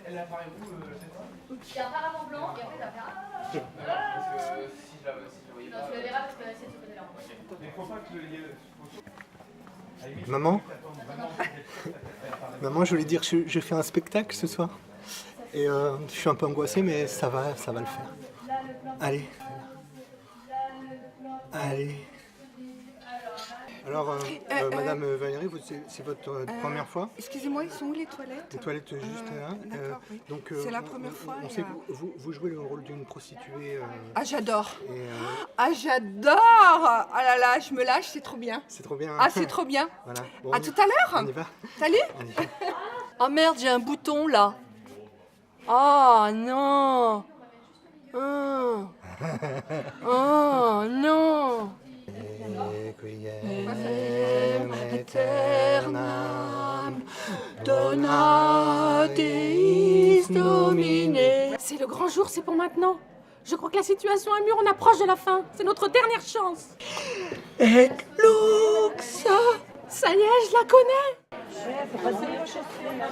Elle apparaît où cette fois? Il y a un paravent blanc et après ça va faire. Parce que si je la voyais pas. Non, tu la verras parce que c'est de ce côté-là. Mais faut pas que Maman, maman, je voulais dire, je fais un spectacle ce soir. Et je suis un peu angoissé, mais ça va le faire. Allez. Allez. Alors, Madame Valérie, c'est votre première fois? Excusez-moi, ils sont où les toilettes? Les toilettes juste là. D'accord, oui. Donc, C'est la première fois. On sait que vous jouez le rôle d'une prostituée. Ah, j'adore. Et, Ah, j'adore. Ah là là, je me lâche, c'est trop bien. c'est trop bien. Ah, c'est trop bien. Voilà. Bon, À tout à l'heure. on y va. Salut. Allez. Oh merde, j'ai un bouton là. Oh non. Oh, oh non. Requiem aeternam Dona Deis Domine. C'est le grand jour, c'est pour maintenant. Je crois que la situation est mûre, on approche de la fin. C'est notre dernière chance. Et Luxa. Ça y est, je la connais.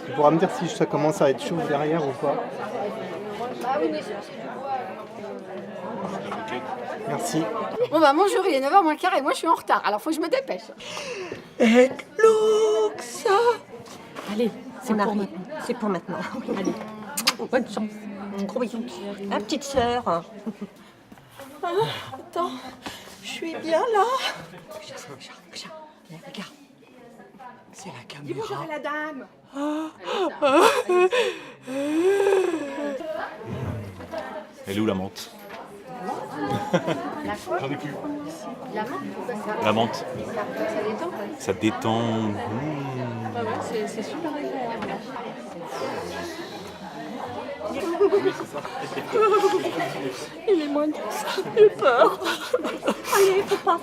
Tu pourras me dire si ça commence à être chaud derrière ou pas? Merci. Bon bah bonjour, il est 9h moins le quart et moi je suis en retard, alors faut que je me dépêche. Et Luxa. Allez, c'est pour maintenant. C'est pour maintenant. Allez, bonne chance. Gros bisous. Ah, petite sœur. Attends, je suis bien là. Regarde. C'est la Dis bonjour caméra. à la dame. Elle est où la menthe? J'en ai plus. La main, pourquoi ça? La menthe. Ça détend. Ça détend. Ah ouais, c'est super agréable. Il est moins de ça, j'ai peur. Allez, faut pas.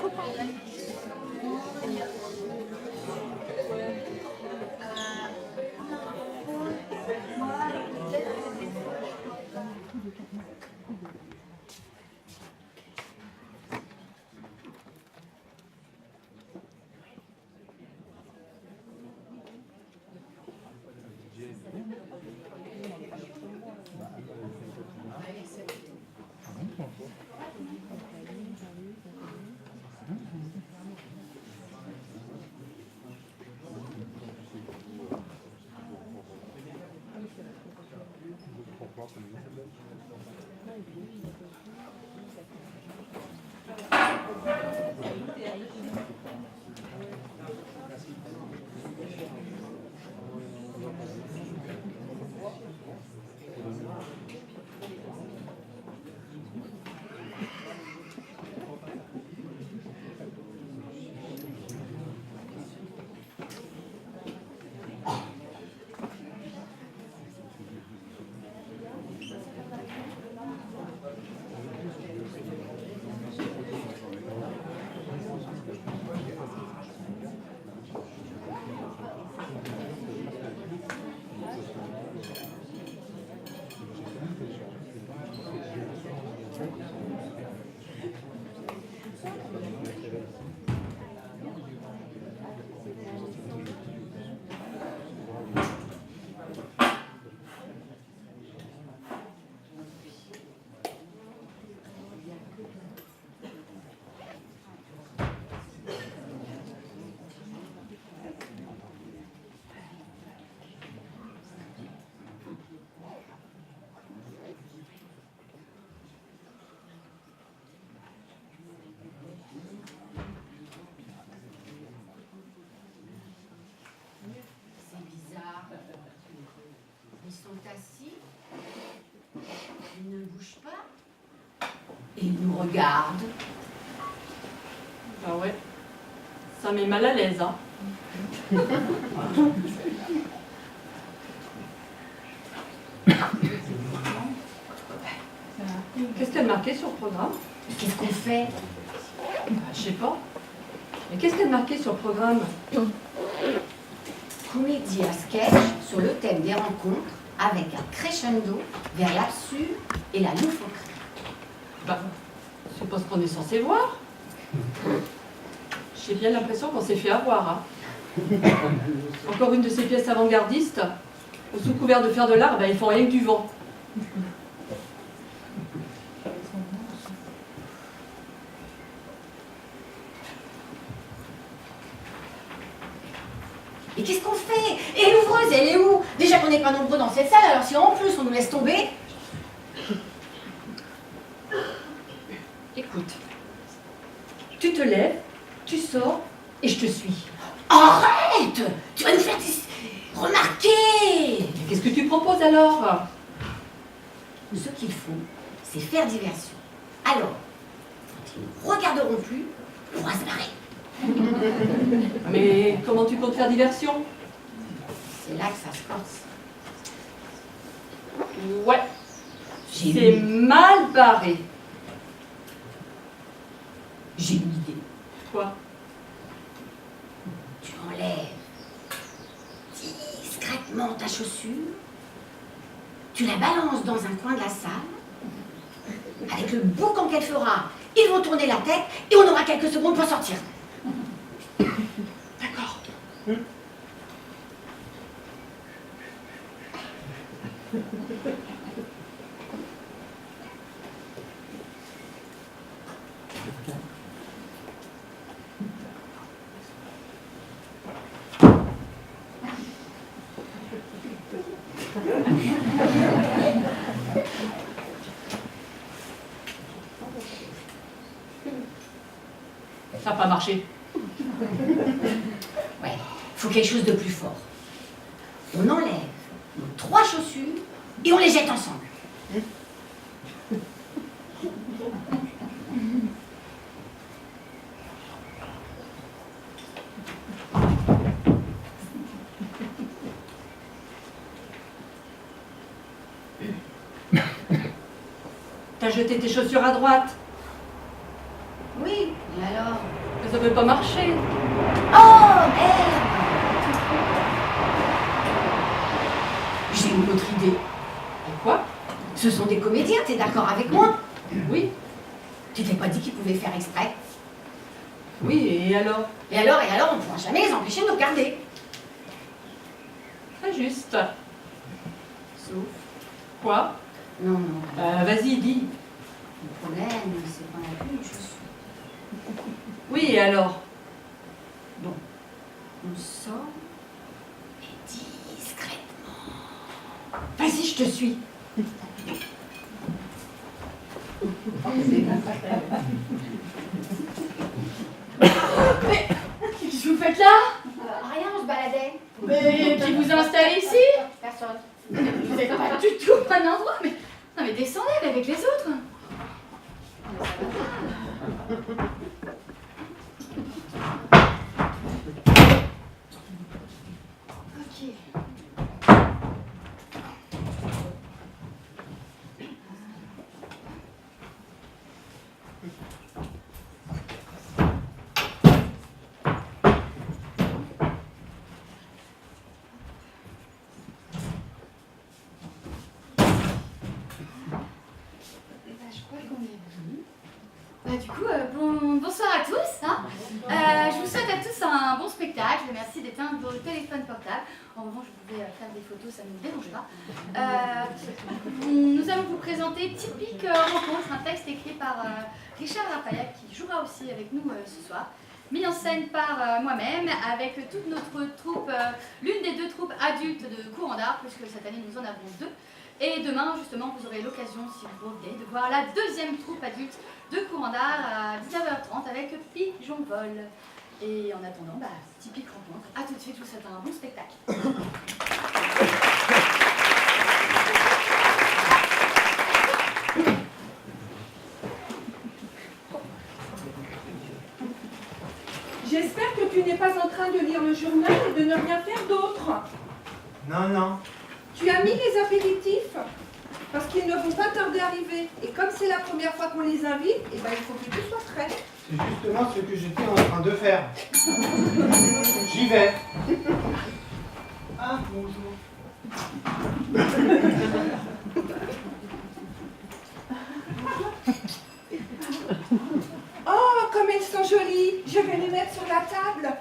Ils sont assis, ils ne bougent pas, et ils nous regardent. Ah ouais, ça met mal à l'aise, hein. Qu'est-ce qu'il y a de marqué sur le programme? Qu'est-ce qu'on fait? Je sais pas. Mais qu'est-ce qu'il y a de marqué sur le programme? Comédie à sketch sur le thème des rencontres avec un crescendo vers l'absurde et la loufoquerie. Bah, c'est pas ce qu'on est censé voir. J'ai bien l'impression qu'on s'est fait avoir, hein. Encore une de ces pièces avant-gardistes. Sous couvert de faire de l'art, ben, ils font rien que du vent. Mais qu'est-ce qu'on fait? Et l'ouvreuse, elle est où? Déjà qu'on n'est pas nombreux dans cette salle, alors si en plus on nous laisse tomber... Écoute, tu te lèves, tu sors et je te suis. Arrête! Tu vas nous faire remarquer! Mais qu'est-ce que tu proposes alors? Ce qu'il faut, c'est faire diversion. Alors, quand ils ne regarderont plus, on va se barrer. Mais comment tu comptes faire diversion? C'est là que ça se passe. Ouais, J'ai c'est une... mal barré. J'ai une idée. Quoi? Tu enlèves discrètement ta chaussure, tu la balances dans un coin de la salle, avec le boucan qu'elle fera, ils vont tourner la tête et on aura quelques secondes pour sortir. D'accord. Ça n'a pas marché. Ouais, faut quelque chose de plus fort. On enlève nos 3 chaussures et on les jette ensemble. T'as jeté tes chaussures à droite. Oui, et alors? Mais ça peut pas marcher. Oh, merde! J'ai une autre idée. Et quoi? Ce sont des comédiens, t'es d'accord avec moi? Oui. Tu t'es pas dit qu'ils pouvaient faire exprès? Oui, et alors? Et alors, on ne pourra jamais les empêcher de nous regarder. Très juste. Sauf... Quoi? Non, non, Vas-y, dis. le problème, c'est qu'on n'a plus une chaussure. Oui, et alors? Bon, on sort, et discrètement. Vas-y, je te suis. Mais qu'est-ce que vous faites là? Rien, on se baladait. Mais qui vous a installé ici? Personne. Vous n'êtes pas du tout au bon endroit, mais... Non mais descendez avec les autres. Ok. Je crois qu'on est bon. Du coup, bonsoir à tous. Hein. Je vous souhaite à tous un bon spectacle. Merci d'éteindre vos téléphones portables. En revanche, vous pouvez faire des photos, ça ne nous dérange pas. Nous allons vous présenter Typique Rencontre, un texte écrit par Richard Raphaël, qui jouera aussi avec nous ce soir. Mis en scène par moi-même, avec toute notre troupe, l'une des 2 troupes adultes de courant d'art, puisque cette année nous en avons 2. Et demain, justement, vous aurez l'occasion, si vous revenez, de voir la 2e troupe adulte de courant d'art à 19h30 avec Pigeon Vol. Et en attendant, Typique Rencontre. A tout de suite, je vous souhaite un bon spectacle. J'espère que tu n'es pas en train de lire le journal et de ne rien faire d'autre. Non, non. Tu as mis les apéritifs parce qu'ils ne vont pas tarder à arriver. Et comme c'est la première fois qu'on les invite, il faut que tu sois prêt. C'est justement ce que j'étais en train de faire. J'y vais. Ah, bonjour. Oh, comme elles sont jolies. Je vais les mettre sur la table.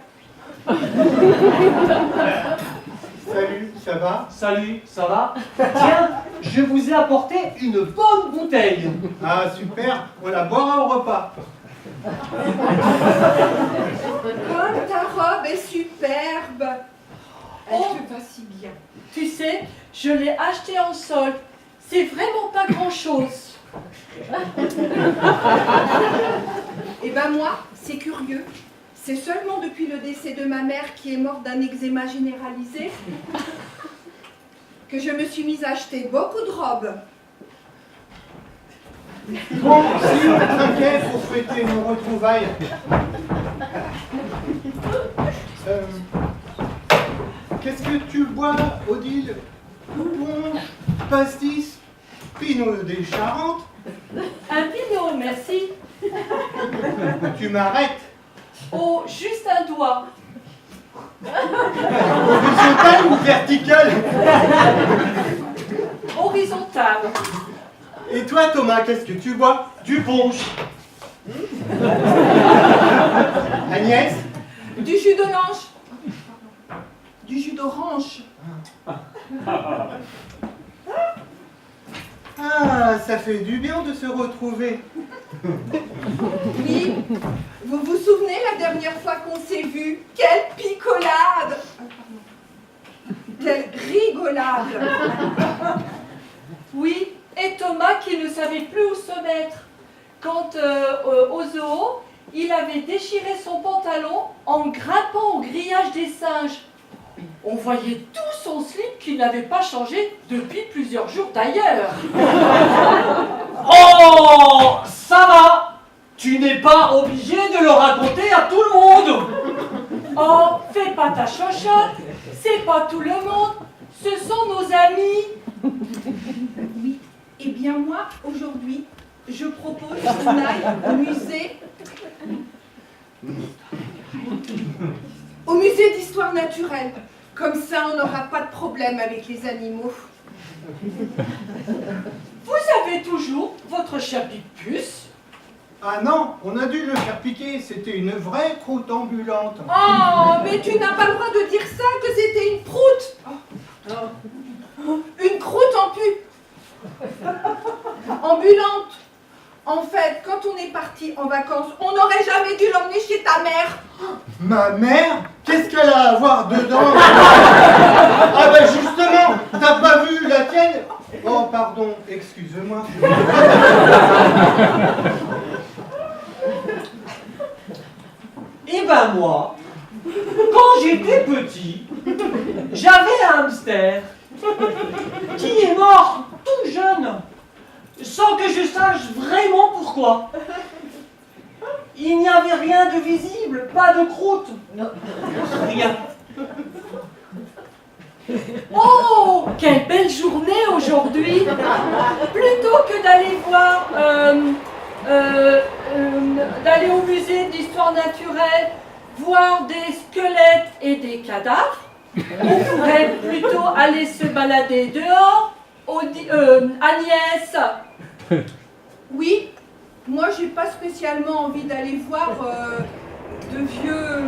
Salut, ça ça va? Salut, ça va? Tiens, je vous ai apporté une bonne bouteille. Ah super, on la boira au repas. Comme ta robe est superbe. Elle te va si bien. Tu sais, je l'ai acheté en solde. C'est vraiment pas grand-chose. Eh ben moi, c'est curieux. C'est seulement depuis le décès de ma mère qui est morte d'un eczéma généralisé que je me suis mise à acheter beaucoup de robes. Bon, si, t'inquiète, pour fêter nos retrouvailles. Qu'est-ce que tu bois, Odile? Punch, pastis, pinot des Charentes? Un pinot, merci. Tu m'arrêtes? Oh, juste un doigt. Horizontal ou vertical? Horizontal. Et toi, Thomas, qu'est-ce que tu bois? Du punch. Agnès? Du jus d'orange. Du jus d'orange. Ah, ça fait du bien de se retrouver. Oui, vous vous souvenez la dernière fois qu'on s'est vus? Quelle picolade! Quelle rigolade! Oui, et Thomas qui ne savait plus où se mettre. Quand au zoo, il avait déchiré son pantalon en grimpant au grillage des singes. On voyait tout son slip qui n'avait pas changé depuis plusieurs jours d'ailleurs. Oh, ça va. Tu n'es pas obligé de le raconter à tout le monde. Oh, fais pas ta chochotte, c'est pas tout le monde, ce sont nos amis. Oui, eh bien moi, aujourd'hui, je propose qu'on aille au musée d'histoire naturelle. Comme ça, on n'aura pas de problème avec les animaux. Vous avez toujours votre chien Picpus? Ah non, on a dû le faire piquer, c'était une vraie croûte ambulante. Oh, mais tu n'as pas le droit de dire ça, que c'était une proute. Une croûte ambulante. En fait, quand on est parti en vacances, on n'aurait jamais dû l'emmener chez ta mère. Ma mère? Qu'est-ce qu'elle a à voir dedans? Ah ben justement, t'as pas vu la tienne? Oh pardon, excuse-moi. Eh ben moi, quand j'étais petit, j'avais un hamster qui est mort tout jeune, sans que je sache vraiment pourquoi. Il n'y avait rien de visible, pas de croûte, rien. Oh, quelle belle journée aujourd'hui! Plutôt que d'aller voir, d'aller au musée d'histoire naturelle, voir des squelettes et des cadavres, on pourrait plutôt aller se balader dehors. Agnès! Oui, moi j'ai pas spécialement envie d'aller voir de vieux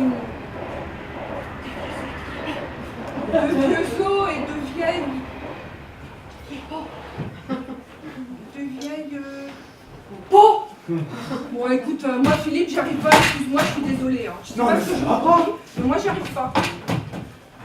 os et de vieilles. Bon! Bon écoute, moi Philippe, j'arrive pas, excuse-moi, je suis désolée. Hein. Je sais Non, pas mais ce que ça je va vous pas. dis, mais moi j'arrive pas.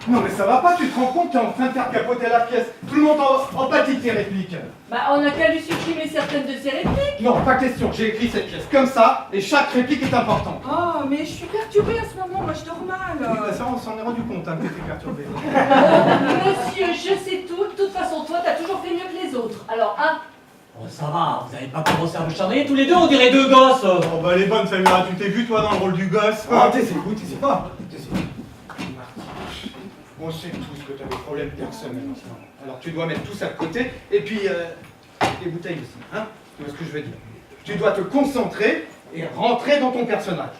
Non mais ça va pas, tu te rends compte, t'es en train de faire capoter la pièce. Tout le monde en pâtit tes répliques. Bah, on a qu'à lui supprimer certaines de ses répliques. Non, pas question, j'ai écrit cette pièce comme ça, et chaque réplique est importante. Oh, mais je suis perturbée à ce moment, moi je dors mal. Oui, bah ça, on s'en est rendu compte, hein, que t'étais perturbé. Monsieur, je sais tout. De toute façon, toi, t'as toujours fait mieux que les autres. Alors, Oh, ça va, vous n'avez pas commencé à vous charmer tous les deux, on dirait deux gosses. Oh bah les bonnes Samira, tu t'es vu toi dans le rôle du gosse? Ah, t'essayes-vous, t'essayes pas. On sait tous que t'as des problèmes personnels en ce moment. Alors tu dois mettre tout ça de côté, et puis les bouteilles aussi, hein? Tu vois ce que je veux dire? Tu dois te concentrer et rentrer dans ton personnage.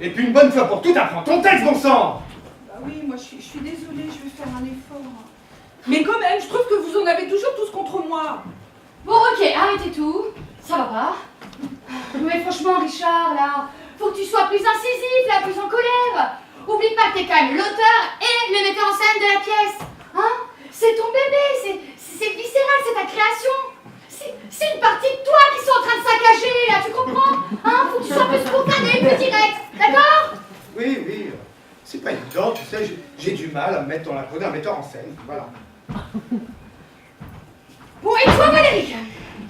Et puis une bonne fois pour tout, apprends ton texte, bon sang! Bah oui, moi je suis désolée, je vais faire un effort. Mais quand même, je trouve que vous en avez toujours tous contre moi. Bon, ok, arrêtez tout. Ça va pas. Mais franchement, Richard, là, faut que tu sois plus incisif, là, plus en colère. Oublie pas que t'es quand même l'auteur et le metteur en scène de la pièce. Hein? C'est ton bébé, c'est viscéral, c'est ta création. C'est une partie de toi qui sont en train de saccager, là, tu comprends? Hein? Faut que tu sois plus spontané, plus direct, d'accord? Oui, oui, c'est pas évident, tu sais, j'ai du mal à me mettre dans la peau d'un metteur en scène, voilà. Bon, et toi, Valérie?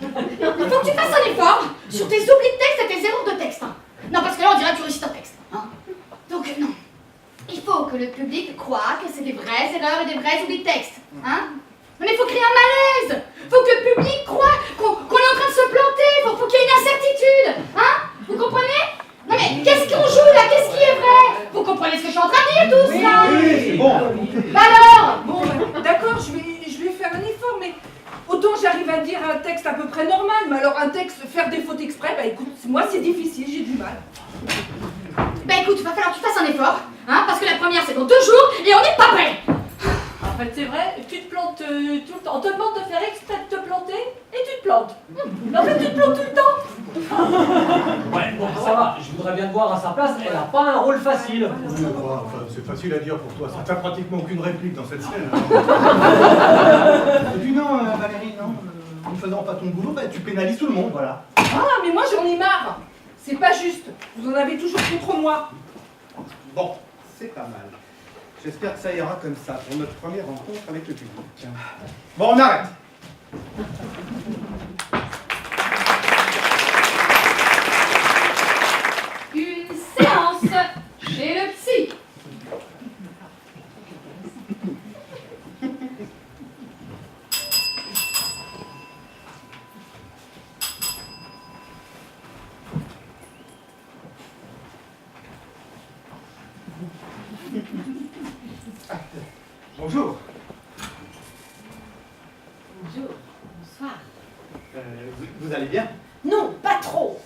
Il faut que tu fasses un effort sur tes oublis de texte et tes erreurs de texte. Hein. Non, parce que là, on dirait que tu récites un texte. Hein. Donc, non. Il faut que le public croie que c'est des vraies erreurs et des vrais oublis de texte. Hein. Mais il faut créer un malaise. Il faut que le public croie qu'on est en train de se planter. Il faut qu'il y ait une incertitude. Hein. Vous comprenez? Non, mais qu'est-ce qu'on joue là? Qu'est-ce qui est vrai? Vous comprenez ce que je suis en train de dire, tous là? Oui, c'est bon. Bah alors? Bon, d'accord, je vais faire un effort, mais autant j'arrive à dire un texte à peu près normal, mais alors un texte, faire des fautes exprès, bah écoute, moi c'est difficile, j'ai du mal. Bah écoute, il va falloir que tu fasses un effort, hein, parce que la première c'est dans 2 jours et on n'est pas prêt. En fait, c'est vrai, tu te plantes tout le temps. On te demande de faire exprès de te planter et tu te plantes. Mais en fait, tu te plantes tout le temps. Ouais, bon, ça va, je voudrais bien te voir à sa place, elle n'a pas un rôle facile. Enfin, c'est facile à dire pour toi, ça t'as pratiquement aucune réplique dans cette scène. Et puis non, Valérie, non, en ne faisant pas ton boulot, bah, tu pénalises tout le monde, voilà. Ah, mais moi j'en ai marre. C'est pas juste, vous en avez toujours contre moi. Bon, c'est pas mal. J'espère que ça ira comme ça pour notre première rencontre avec le public. Bon, on arrête. Une séance chez le psy. Bonjour. Bonjour, bonsoir. Vous allez bien? Non, pas trop.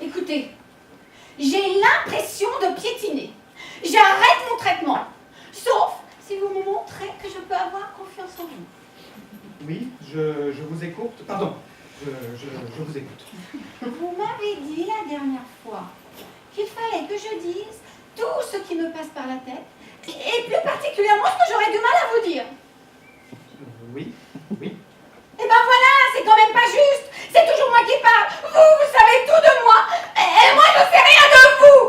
Écoutez, j'ai l'impression de piétiner. J'arrête mon traitement. Sauf si vous me montrez que je peux avoir confiance en vous. Oui, je vous écoute. Pardon, je vous écoute. Vous m'avez dit la dernière fois qu'il fallait que je dise tout ce qui me passe par la tête, et plus particulièrement ce que j'aurais du mal à vous dire. Oui, oui. Eh ben voilà, c'est quand même pas juste. C'est toujours moi qui parle. Vous savez tout de moi, et moi je sais rien de vous.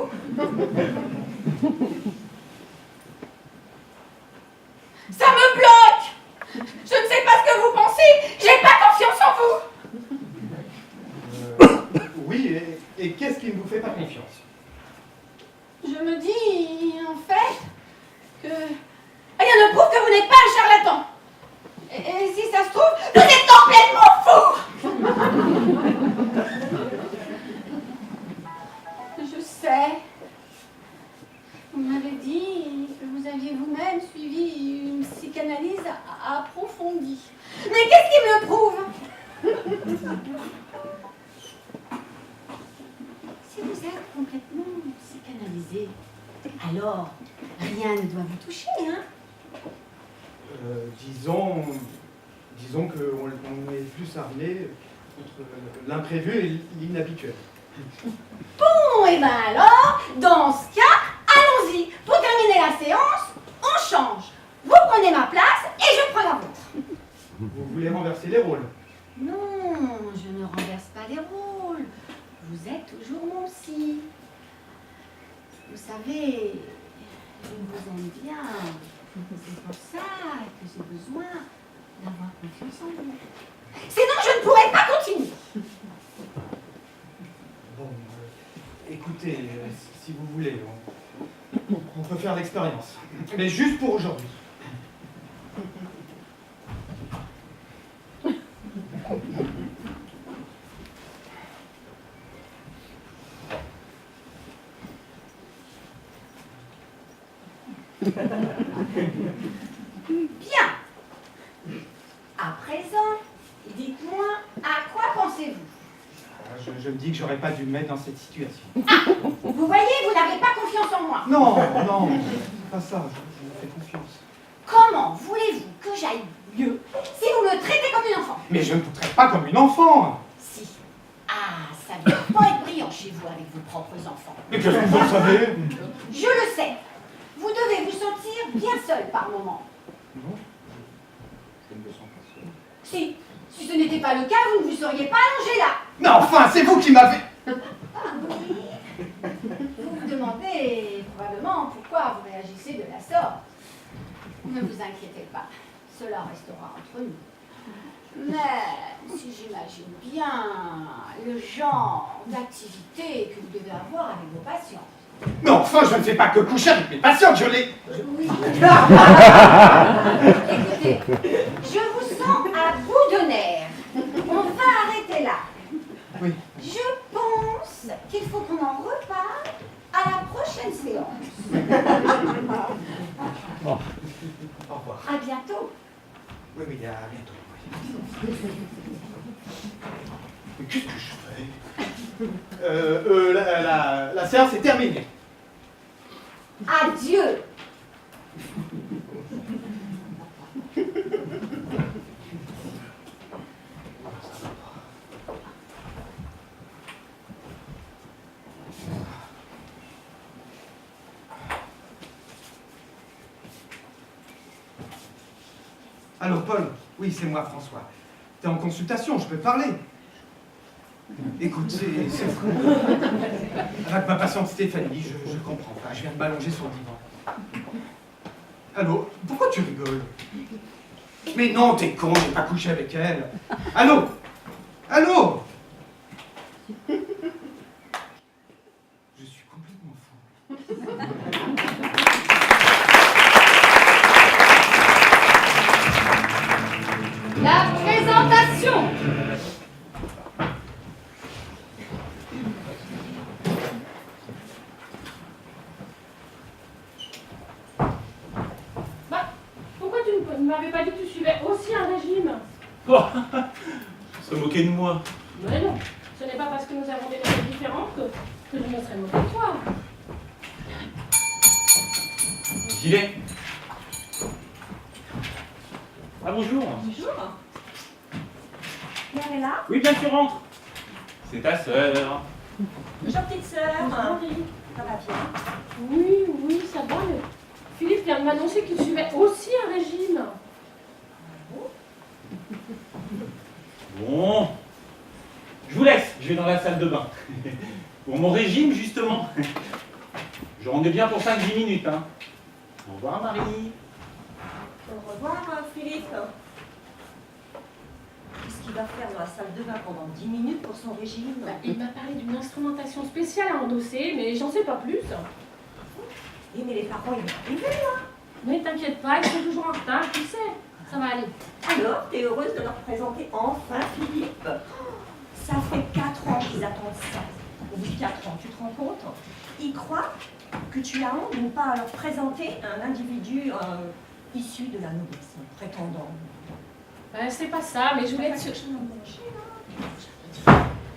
Ça me bloque. Je ne sais pas ce que vous pensez. J'ai pas confiance en vous. Oui, et qu'est-ce qui ne vous fait pas confiance? Je me dis, en fait, que rien ne prouve que vous n'êtes pas un charlatan. Et si ça se trouve, vous êtes complètement fou. Je sais. Vous m'avez dit que vous aviez vous-même suivi une psychanalyse approfondie. Mais qu'est-ce qui me le prouve? Si vous êtes complètement psychanalysé, alors rien ne doit vous toucher, hein? Disons qu'on est plus armé contre l'imprévu et l'inhabituel. Bon, et ben alors, dans ce cas, allons-y. Pour terminer la séance, on change. Vous prenez ma place et je prends la vôtre. Vous voulez renverser les rôles? Non, je ne renverse pas les rôles. Vous êtes toujours mon psy. Vous savez, je vous aime bien. C'est pour ça que j'ai besoin d'avoir confiance en vous. Sinon, je ne pourrais pas continuer. Bon, écoutez, si vous voulez, on peut faire l'expérience. Mais juste pour aujourd'hui. Bien. À présent, dites-moi, à quoi pensez-vous? Je me dis que j'aurais pas dû me mettre dans cette situation. Ah, vous voyez, vous n'avez pas confiance en moi. Non, c'est pas ça, je me fais confiance. Comment voulez-vous que j'aille mieux si vous me traitez comme une enfant? Mais je ne vous traite pas comme une enfant. Si. Ah, ça ne doit pas être brillant, chez vous avec vos propres enfants. Mais qu'est-ce que vous en savez? Je le sais. Vous devez vous sentir bien seul par moment. Non, je ne me sens pas seul. Si ce n'était pas le cas, vous ne vous seriez pas allongé là. Mais enfin, c'est vous qui m'avez... Vous vous demandez probablement pourquoi vous réagissez de la sorte. Ne vous inquiétez pas, cela restera entre nous. Mais si j'imagine bien le genre d'activité que vous devez avoir avec vos patients. Mais enfin, je ne fais pas que coucher avec mes patientes, je les... Oui. Écoutez, je vous sens à bout de nerfs. On va arrêter là. Oui. Je pense qu'il faut qu'on en reparle à la prochaine séance. Au revoir. À bientôt. Oui, à bientôt. Oui. Mais qu'est-ce que je fais? La séance est terminée. Adieu. Allô, Paul? Oui, c'est moi, François. T'es en consultation, je peux parler. Écoute, c'est fou. Avec ma patiente Stéphanie, je comprends pas. Je viens de m'allonger sur le divan. Allô? Pourquoi tu rigoles? Mais non, t'es con, j'ai pas couché avec elle. Allô? Allô? Je suis complètement fou. La présentation. Bah, pourquoi tu ne m'avais pas dit que tu suivais aussi un régime? Oh, se moquer de moi. Mais non, ce n'est pas parce que nous avons des méthodes différentes que je me serais moquée de toi. Gilet. Ah bonjour. Bonjour. Mère est là? Oui, bien sûr, rentre. C'est ta sœur. Bonjour petite sœur. Marie. Ça va bien? Oui, ça va, mais Philippe vient de m'annoncer qu'il suivait aussi un régime. Bon. Je vous laisse, je vais dans la salle de bain. Pour mon régime, justement. Je rendais bien pour 5-10 minutes. Hein. Au revoir, Marie. Au revoir Philippe. Qu'est-ce qu'il va faire dans la salle de bain pendant 10 minutes pour son régime? Bah, il m'a parlé d'une instrumentation spéciale à endosser, mais j'en sais pas plus. Oui, mais les parents, ils vont arriver là. Mais t'inquiète pas, ils sont toujours en retard, tu sais. Ça va aller. Alors, t'es heureuse de leur présenter enfin Philippe? Ça fait 4 ans qu'ils attendent ça. Au bout de 4 ans, tu te rends compte? Ils croient que tu as honte de ne pas leur présenter un individu issu de la noblesse, un prétendant. C'est pas ça, mais je voulais être sûre.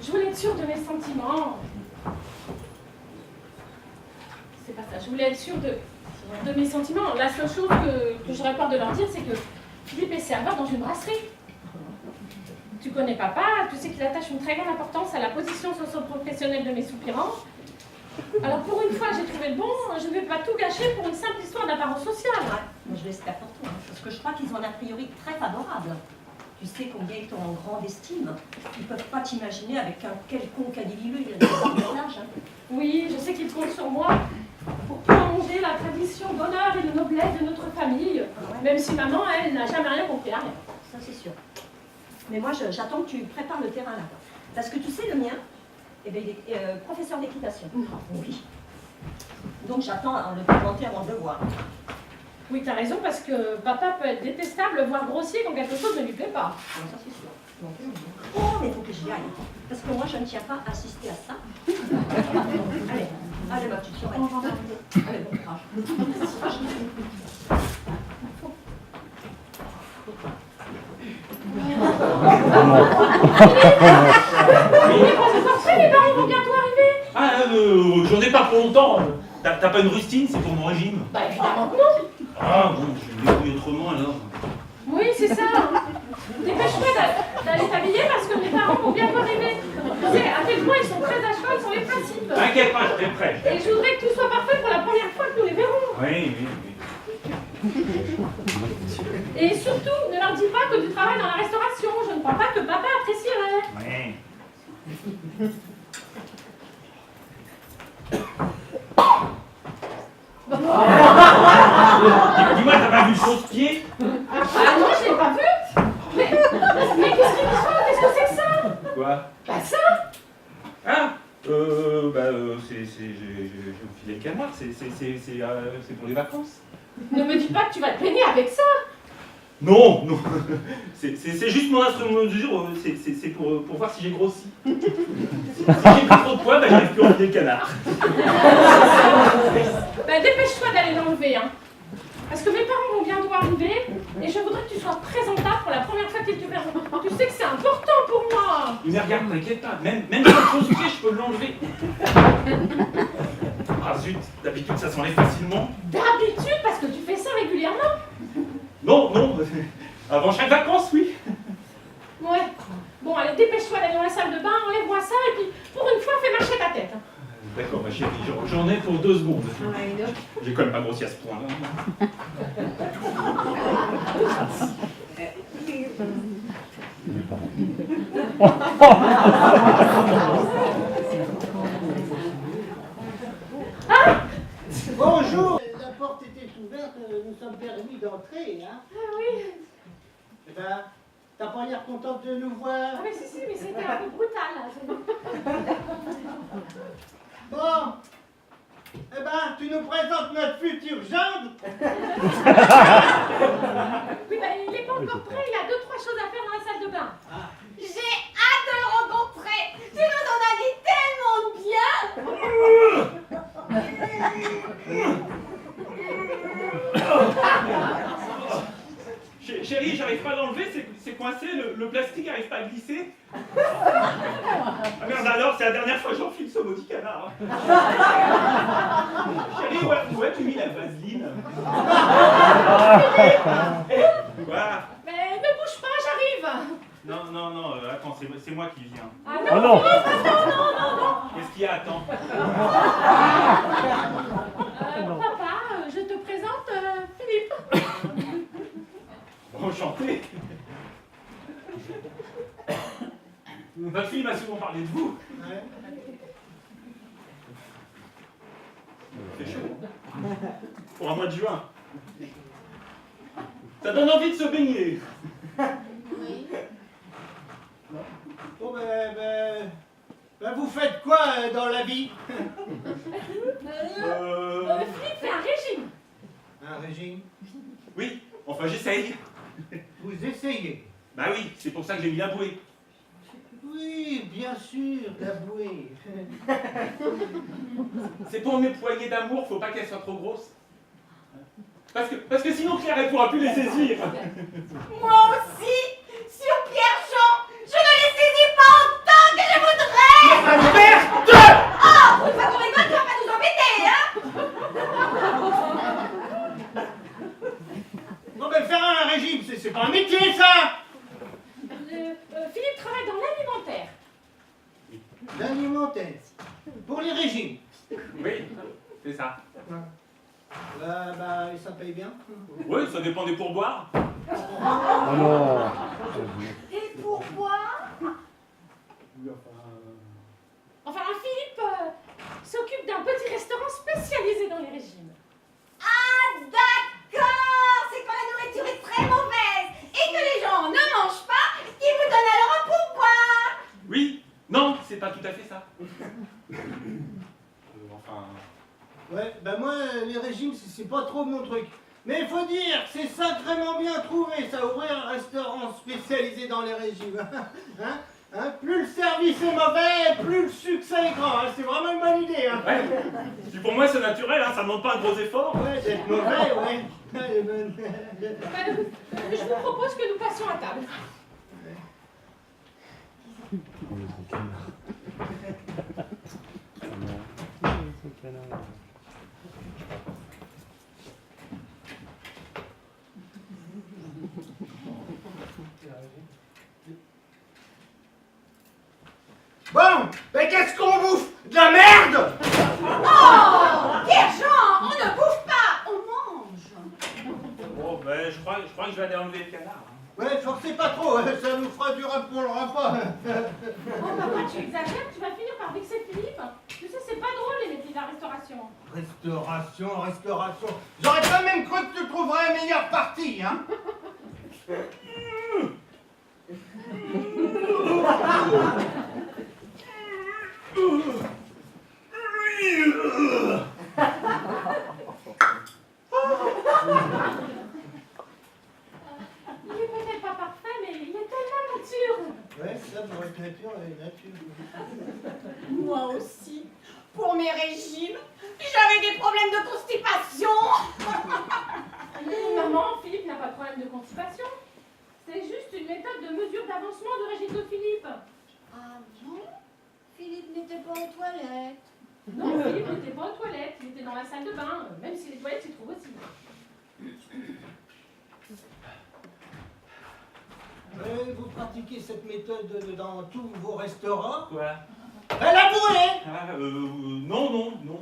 Je voulais être sûre de mes sentiments. C'est pas ça, je voulais être sûre de mes sentiments. La seule chose que j'aurais peur de leur dire, c'est que Philippe est serveur dans une brasserie. Tu connais papa, tu sais qu'il attache une très grande importance à la position socio-professionnelle de mes soupirants. Alors pour une fois, j'ai trouvé le bon, je ne vais pas tout gâcher pour une simple histoire d'apparence sociale. Ouais, moi je l'espère pour toi, parce que je crois qu'ils ont un a priori très favorable. Tu sais combien ils t'ont en grande estime. Ils ne peuvent pas t'imaginer avec un quelconque individu de leur âge. Oui, je sais qu'ils comptent sur moi pour prolonger la tradition d'honneur et de noblesse de notre famille, même si maman, elle, n'a jamais rien compris à rien. Ça c'est sûr. Mais moi j'attends que tu prépares le terrain là-bas. Parce que tu sais, le mien, eh bien, il est professeur d'équitation. Oui. Donc j'attends à le présenter avant de le voir. Oui, t'as raison, parce que papa peut être détestable, voire grossier quand quelque chose ne lui plaît pas. Non, ça c'est sûr. Donc, oh, mais il faut que j'y aille. Parce que moi, je ne tiens pas à assister à ça. Allez, ma petite soirée. Allez, bon courage. Il est pas sorti, les parents vont bientôt arriver. Ah, j'en ai pas pour longtemps. T'as pas une rustine, c'est pour mon régime. Bah évidemment que non. Ah bon, je vais me débrouiller autrement alors. Oui, c'est ça. Dépêche-toi d'aller t'habiller parce que mes parents vont bientôt arriver. Tu sais, à quel point ils sont très à cheval sur les principes. T'inquiète pas, je serai prêt. Et je voudrais que tout soit parfait pour la première fois que nous les verrons. Oui. Et surtout, ne leur dis pas que tu travailles dans la restauration. Je ne crois pas que papa apprécierait. Oui. Dis-moi, t'as pas vu le chausse-pied? Ah non, je l'ai pas vu. Mais qu'est-ce qu'il fait? Qu'est-ce que c'est que ça? Quoi? Bah ça. Ah j'ai filé le canard, c'est pour les vacances. Ne me dis pas que tu vas te peigner avec ça. Non, c'est juste mon instrument de mesure, c'est pour voir si j'ai grossi. Si j'ai pris trop de poids, j'arrive plus à enlever le canard. Bah dépêche-toi d'aller l'enlever, hein. Parce que mes parents vont bientôt arriver et je voudrais que tu sois présentable pour la première fois qu'ils te verront. Tu sais que c'est important pour moi. Mais regarde, t'inquiète pas, même sur le chausse-pied, je peux l'enlever. Ah zut, d'habitude ça s'enlève facilement. D'habitude, parce que tu fais ça régulièrement. Non, avant chaque vacances, oui. Ouais. Bon, allez, dépêche-toi d'aller dans la salle de bain, enlève-moi ça et puis, pour une fois, fais marcher ta tête. D'accord, ma chérie, j'en ai pour 2 secondes. J'ai quand même pas grossi à ce point-là. Bonjour, la porte était ouverte, nous sommes permis d'entrer, hein. Ah oui. Eh ben, t'as pas l'air contente de nous voir? Ah mais si, mais c'était un peu brutal, là. Bon, eh ben, tu nous présentes notre futur gendre? Oui, bah il est pas encore prêt, il a 2-3 choses à faire dans la salle de bain. J'ai hâte de le rencontrer. Tu nous en as dit tellement de bien. Chérie, j'arrive pas à l'enlever, c'est coincé, le plastique arrive pas à glisser. Ah merde alors, c'est la dernière fois que j'enfile ce maudit canard. Chérie, où as-tu mis la vaseline? Quoi? Mais ne bouge pas, j'arrive. Non, attends, c'est moi qui viens. Ah non, non. Qu'est-ce qu'il y a, attends? Papa, je te présente Philippe. Enchanté. Votre fille m'a souvent parlé de vous. Ouais. C'est chaud. Pour un mois de juin. Ça donne envie de se baigner. Oui. Bon, ben, vous faites quoi dans la vie? Philippe fait un régime. Un régime? Oui, enfin j'essaye. Vous essayez? Bah oui, c'est pour ça que j'ai mis la bouée. Oui, bien sûr, la bouée. C'est pour mes poignées d'amour, faut pas qu'elles soient trop grosses. Parce que sinon Claire, elle pourra plus les saisir. Moi aussi, sur Pierre-Jean, je ne les saisis pas autant que je voudrais. Merde! Oh, une fois qu'on rigole, tu vas pas nous embêter, hein. Bon, ben, faire un régime, c'est pas un métier, ça! Philippe travaille dans l'alimentaire. L'alimentaire. Pour les régimes. Oui, c'est ça. Bah, ça paye bien. Oui, ça dépend des pourboires. Et pourquoi? Enfin, Philippe s'occupe d'un petit restaurant spécialisé dans les régimes. Ah, d'accord. C'est quand la nourriture est très mauvaise et que les gens ne mangent pas, qu'ils vous donnent alors un pourboire. Oui, non, c'est pas tout à fait ça. Enfin... Ouais, bah moi, les régimes, c'est pas trop mon truc. Mais il faut dire que c'est sacrément bien trouvé, ça, ouvrir un restaurant spécialisé dans les régimes. Hein, plus le service est mauvais, plus le succès est grand. Hein, c'est vraiment une bonne idée. Hein. Ouais. Puis pour moi, c'est naturel, hein, ça demande pas un gros effort. Ouais, d'être mauvais, ouais. Je vous propose que nous passions à table. Bon, Ouais, forcez pas trop, ça nous fera du rap pour le repas. Oh papa, tu exagères, tu vas finir par vexer Philippe. Tu sais, c'est pas drôle les métiers de la restauration. Restauration. J'aurais quand même cru que tu trouverais un meilleur parti, hein. Il est peut-être pas parfait, mais il est tellement nature. Ouais, ça, votre nature est nature. Moi aussi, pour mes régimes, j'avais des problèmes de constipation. Maman, Philippe n'a pas de problème de constipation. C'est juste une méthode de mesure d'avancement du régime de Philippe. Ah bon? Philippe n'était pas aux toilettes. Non, Philippe n'était pas aux toilettes, il était dans la salle de bain, même si les toilettes s'y trouvent aussi. Vous pratiquez cette méthode dans tous vos restaurants? Quoi? La bourrée! Non. Non,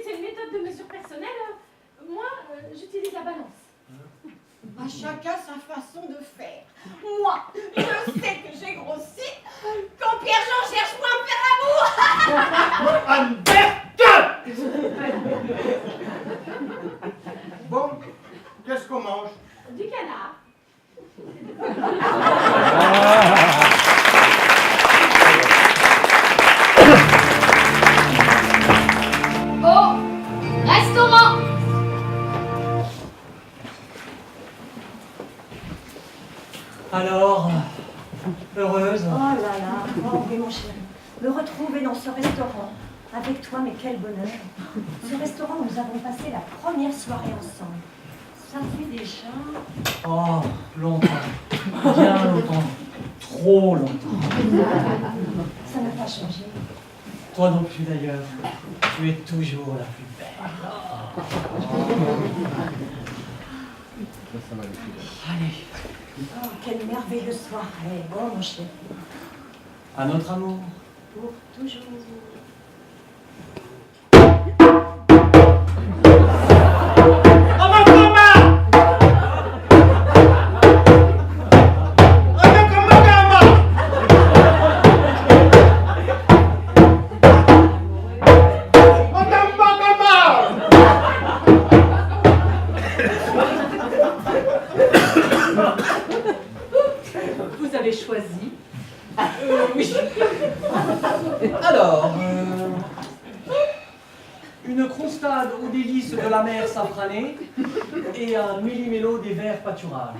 c'est une méthode de mesure personnelle. Moi, j'utilise la balance. Chacun sa façon de faire. Moi, je sais que j'ai grossi quand Pierre-Jean cherche moins à me faire l'amour. Bon, qu'est-ce qu'on mange? Du canard. Au restaurant. Alors, heureuse? Oh là là, oh oui mon chéri, me retrouver dans ce restaurant avec toi, mais quel bonheur. Ce restaurant où nous avons passé la première soirée ensemble. Ça fait déjà... Oh, longtemps. Bien longtemps. Trop longtemps. Ça n'a pas changé. Toi non plus d'ailleurs. Tu es toujours la plus belle. Allez, Oh, quelle merveilleuse soirée. Oh mon chéri, à notre amour. pour toujours. Vous avez choisi. Oui. Alors, une crostade aux délices de la mer safranée et un méli-mélo des verts pâturages.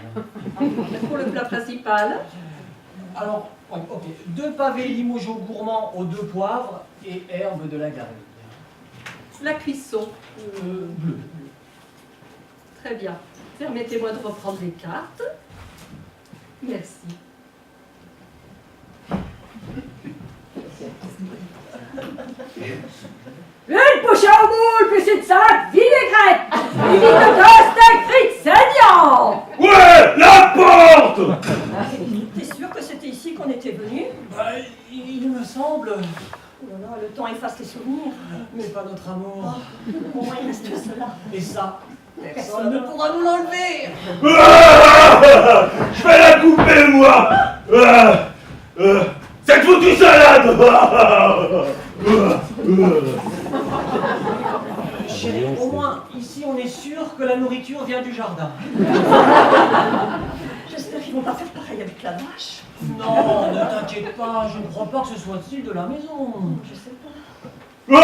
Pour le plat principal, Alors, ok, 2 pavés limougeaux gourmands aux 2 poivres et herbes de la garrigue. la cuisson. Bleu. Très bien. Permettez-moi de reprendre les cartes. Merci. Une poche à moule, plus une salade vinaigrette, suivie de 2 steaks frites saignants. Ouais, la porte! T'es sûr que c'était ici qu'on était venu? Bah, il me semble, Oh là là, le temps efface les souvenirs. mais pas notre amour. Au moins il reste cela. Et ça, personne ne pourra nous l'enlever. Ah, je vais la couper, moi! Cette foutue salade! Chérie, au moins, ici on est sûr que la nourriture vient du jardin. J'espère qu'ils vont pas faire pareil avec la vache. Non, ne t'inquiète pas, je ne crois pas que ce soit style de la maison. Je sais pas. Je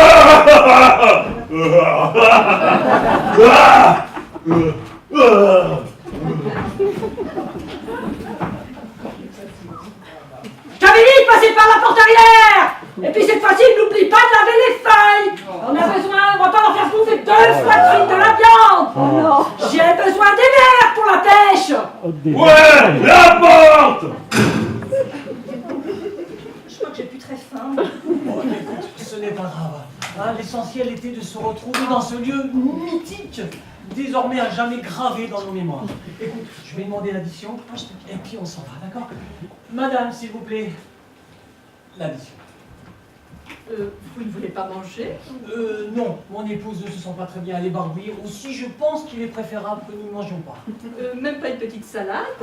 t'avais dit de passer par la porte arrière. Et puis cette fois-ci, n'oublie pas de laver les feuilles. On a besoin, on va pas leur faire bouffer 2 fois de suite de la viande. Oh non. J'ai besoin des verres pour la pêche. Ouais, la porte! Je crois que j'ai plus très faim. Bon, écoute, ce n'est pas grave. Hein, l'essentiel était de se retrouver dans ce lieu mythique, désormais à jamais gravé dans nos mémoires. Écoute, je vais demander l'addition, et puis on s'en va, d'accord? Madame, s'il vous plaît, l'addition. Vous ne voulez pas manger? Non, mon épouse ne se sent pas très bien à l'ébarbuir. Aussi, je pense qu'il est préférable que nous ne mangions pas. Même pas une petite salade?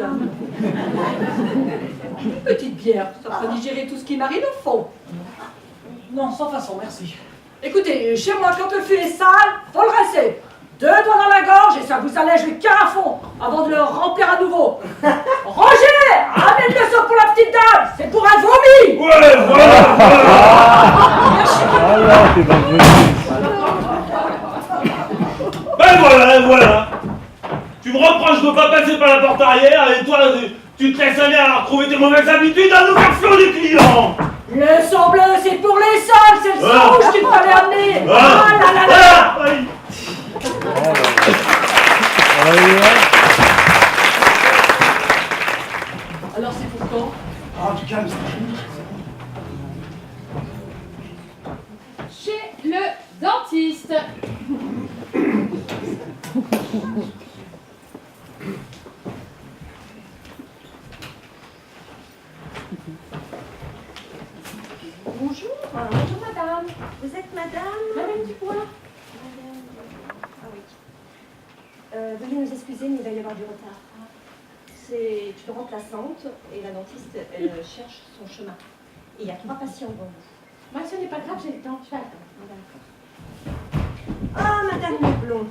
Une petite bière, ça fera digérer tout ce qui marine au fond. Non, sans façon, merci. Écoutez, chez moi, quand le fût est sale, faut le rincer. 2 doigts dans la gorge et ça vous allège le cœur à fond avant de le remplir à nouveau. Roger, amène le seau pour la petite dame, c'est pour un vomi. Ouais, voilà. Alors, c'est pas possible. Ben voilà. Tu me reproches de ne pas passer par la porte arrière et toi, tu te laisses aller à retrouver tes mauvaises habitudes à nous faire fuir les clients. Le sang bleu, c'est pour les sols, c'est le sang rouge qu'il fallait amener. Ah là là là. Alors c'est pour quand? Ah, tu calmes, Chez le dentiste. Bonjour, bonjour madame. Vous êtes madame? Madame Dubois. Madame... Ah oui. Veuillez nous excuser, mais il va y avoir du retard. C'est une remplaçante et la dentiste, elle cherche son chemin. Et il y a 3 patients devant vous. Moi, ce n'est pas grave, j'ai le temps. Je vais attendre. Ah, madame Leblon,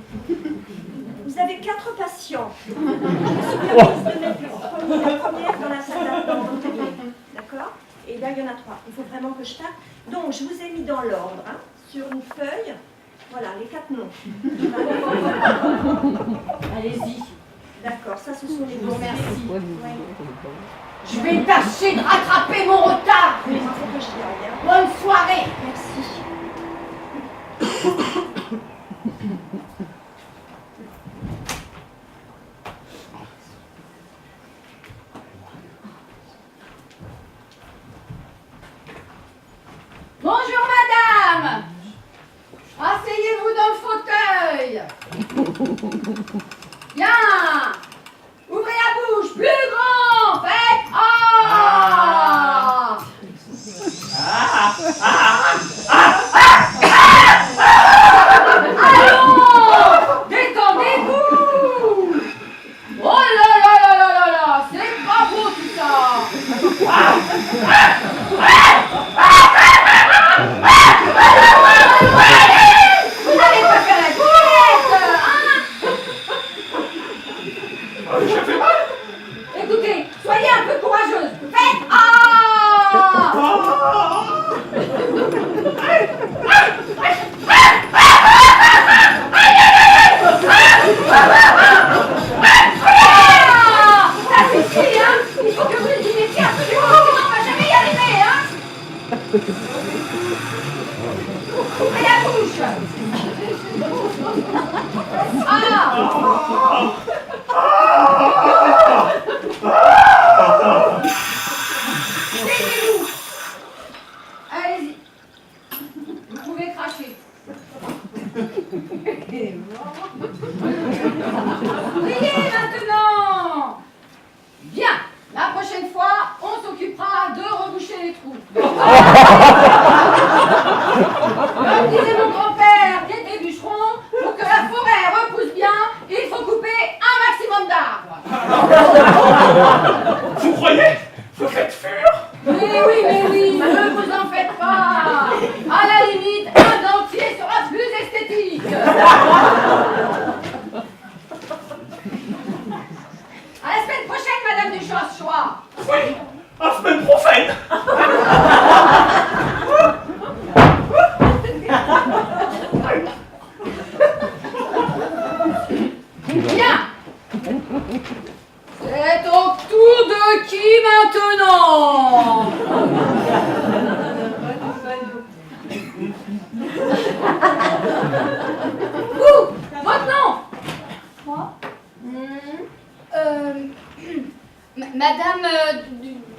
vous avez 4 patients. Je me suis permise de mettre la première dans la salle d'attente dans le cabinet. D'accord? Et là, il y en a 3. Il faut vraiment que je tape. Donc, je vous ai mis dans l'ordre, hein, sur une feuille. Voilà, les 4 noms. Allez-y. D'accord, ça, ce sont les Bon, bons. merci. Ouais. Je vais tâcher de rattraper mon retard. Il faut que j'y aille. Hein. Bonne soirée. Merci. Bonjour madame. Asseyez-vous dans le fauteuil. Bien. Ouvrez la bouche, plus grand. Faites ah. Allons, détendez-vous. Oh là là là là là là, c'est pas beau tout ça. Vous n'allez pas faire la boulette, hein? Écoutez, soyez un peu courageuse. Faites ah. Ça suffit, hein? Il faut que vous y mettiez absolument, sinon on va jamais y arriver, hein? Ouvrez la bouche. Taisez-vous. Allez-y. Vous pouvez cracher. Riez maintenant. Bien. La prochaine fois, on s'occupera de reboucher les trous. Comme disait mon grand-père qui était bûcheron, pour que la forêt repousse bien, il faut couper un maximum d'arbres. Vous croyez? Vous faites fuir? Mais oui, ne vous en faites pas. À la limite, un dentier sera plus esthétique. À la semaine prochaine, Madame Duchossois. Oui, la semaine prochaine. Bien. C'est au tour de qui maintenant? Vous, votre nom? Moi? Madame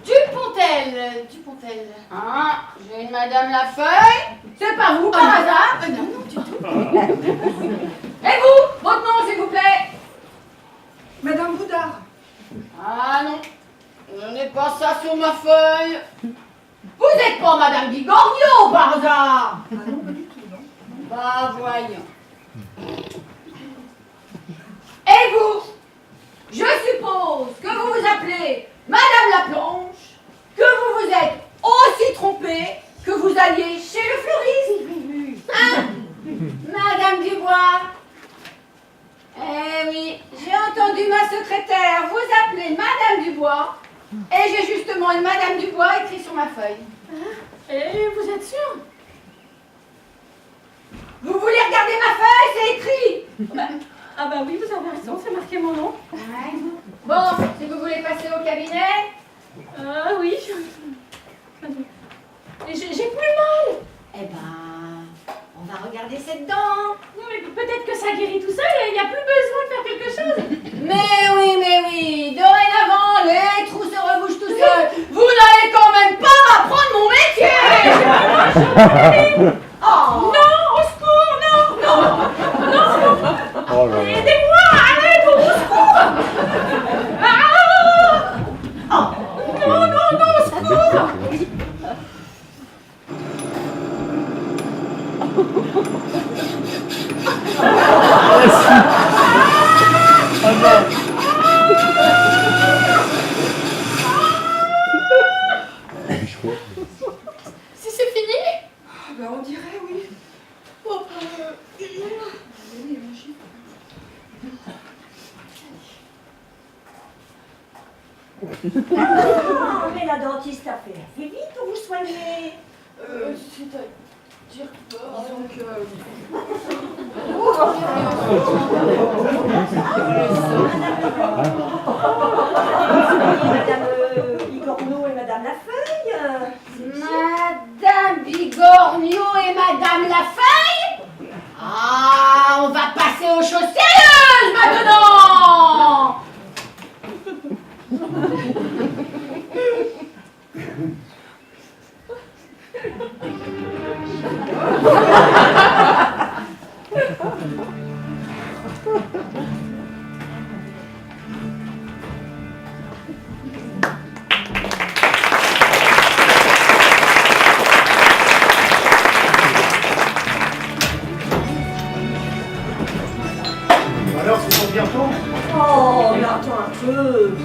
Dupontel. Hein? J'ai une Madame Lafeuille. C'est pas vous par hasard? Non, du tout. Et vous, votre nom, s'il vous plaît? Madame Boudard. Ah non, je n'ai pas ça sur ma feuille. Vous êtes pas Madame Bigorgniu, par hasard? Ah non, pas du tout, non. Bah, voyons. Et vous? Je suppose que vous vous appelez Madame Laplanche, que vous vous êtes aussi trompée que vous alliez chez le fleuriste. Hein? Madame Dubois? Eh oui, j'ai entendu ma secrétaire vous appeler Madame Dubois, et j'ai justement une Madame Dubois écrit sur ma feuille. Et vous êtes sûre? Vous voulez regarder ma feuille? C'est écrit. Ah bah oui, vous avez raison, c'est marqué mon nom. Ouais. Bon, si vous voulez passer au cabinet. Oui. J'ai plus mal. Eh ben, on va regarder cette dent. Non, mais peut-être que ça guérit tout seul et il n'y a plus besoin de faire quelque chose. Mais oui, dorénavant, les trous se rebouchent tout seuls. Vous n'allez quand même pas m'apprendre mon métier. Oh. Non, au secours, non. Oh là là. Aidez-moi, allez, au secours. Ah. Non, au secours. Si c'est fini? Ah ben on dirait, oui. Oh, Oui, j'y Ah, mais la dentiste a fait assez vite pour vous soigner. C'est-à-dire que, Madame Bigorgniu et Madame Lafeuille. Madame Bigorgniu et Madame Lafeuille? Ah, on va passer aux choses sérieuses maintenant. Alors, c'est pour bientôt? Oh, mais attends un peu.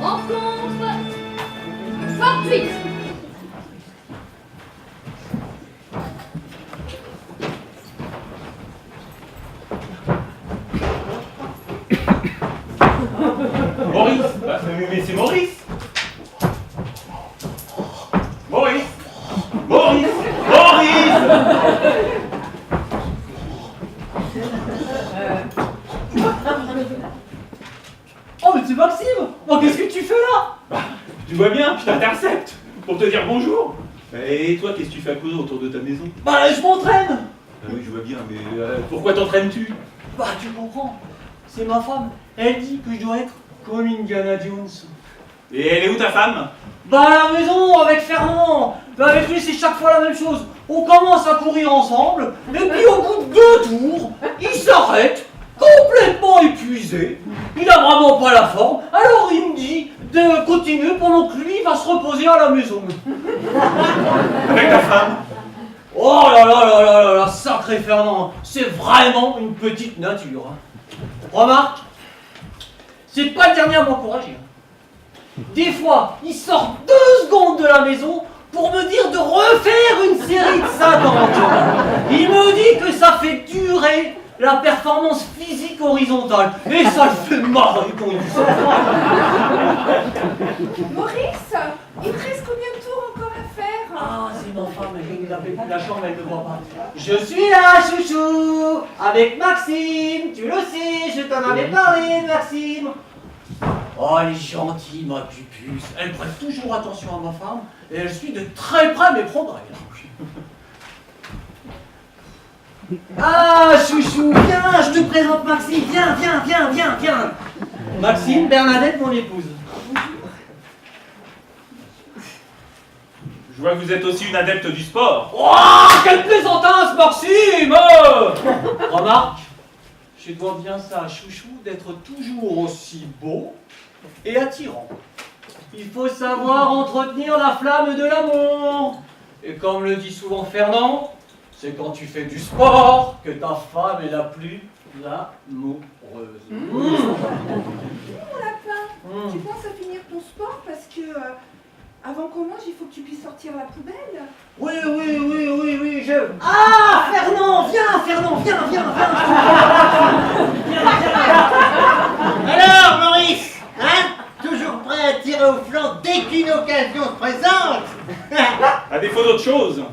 rencontre fortuite. Maurice, mais c'est Maurice. Maurice. Oh, mais c'est Maxime! Oh, qu'est-ce que tu fais là? Tu vois bien, je t'intercepte pour te dire bonjour. Et toi, qu'est-ce que tu fais à cause autour de ta maison? Bah, je m'entraîne! Ah oui, je vois bien, mais pourquoi t'entraînes-tu? Bah, tu comprends. C'est ma femme. Elle dit que je dois être comme Indiana Jones. Et elle est où ta femme? Bah, à la maison, avec Fernand. Bah, avec lui, c'est chaque fois la même chose. On commence à courir ensemble, et puis au bout de 2 tours, il s'arrête, complètement épuisé. Il a vraiment pas la forme, alors il me dit de continuer pendant que lui va se reposer à la maison. Avec ta femme? Oh là là là là là là, sacré Fernand, c'est vraiment une petite nature. Remarque, c'est pas le dernier à m'encourager. Des fois, il sort 2 secondes de la maison pour me dire de refaire une série de 50. Il me dit que ça fait durer la performance physique horizontale. Et ça le fait marrer quand il dit ça. Maurice, il te reste combien de tours encore à faire? Ah, c'est ma femme, elle nous appelle plus la chambre, elle ne voit pas. Je suis là, chouchou, avec Maxime, tu le sais, je t'en avais parlé, Maxime. Oh, elle est gentille, ma pupuce. Elle prête toujours attention à ma femme, et elle suit de très près mes progrès. Ah, chouchou, viens, je te présente Maxime, viens. Maxime, Bernadette, mon épouse. Je vois que vous êtes aussi une adepte du sport. Oh, quelle plaisantance, Maxime! Remarque, je dois bien ça à chouchou d'être toujours aussi beau et attirant. Il faut savoir entretenir la flamme de l'amour. Et comme le dit souvent Fernand, c'est quand tu fais du sport que ta femme est la plus amoureuse. Mon lapin, tu penses à finir ton sport parce que avant qu'on mange, il faut que tu puisses sortir la poubelle. Oui, je... Ah, Fernand, viens. Alors, Maurice, hein? Toujours prêt à tirer au flanc dès qu'une occasion se présente? À défaut d'autre chose.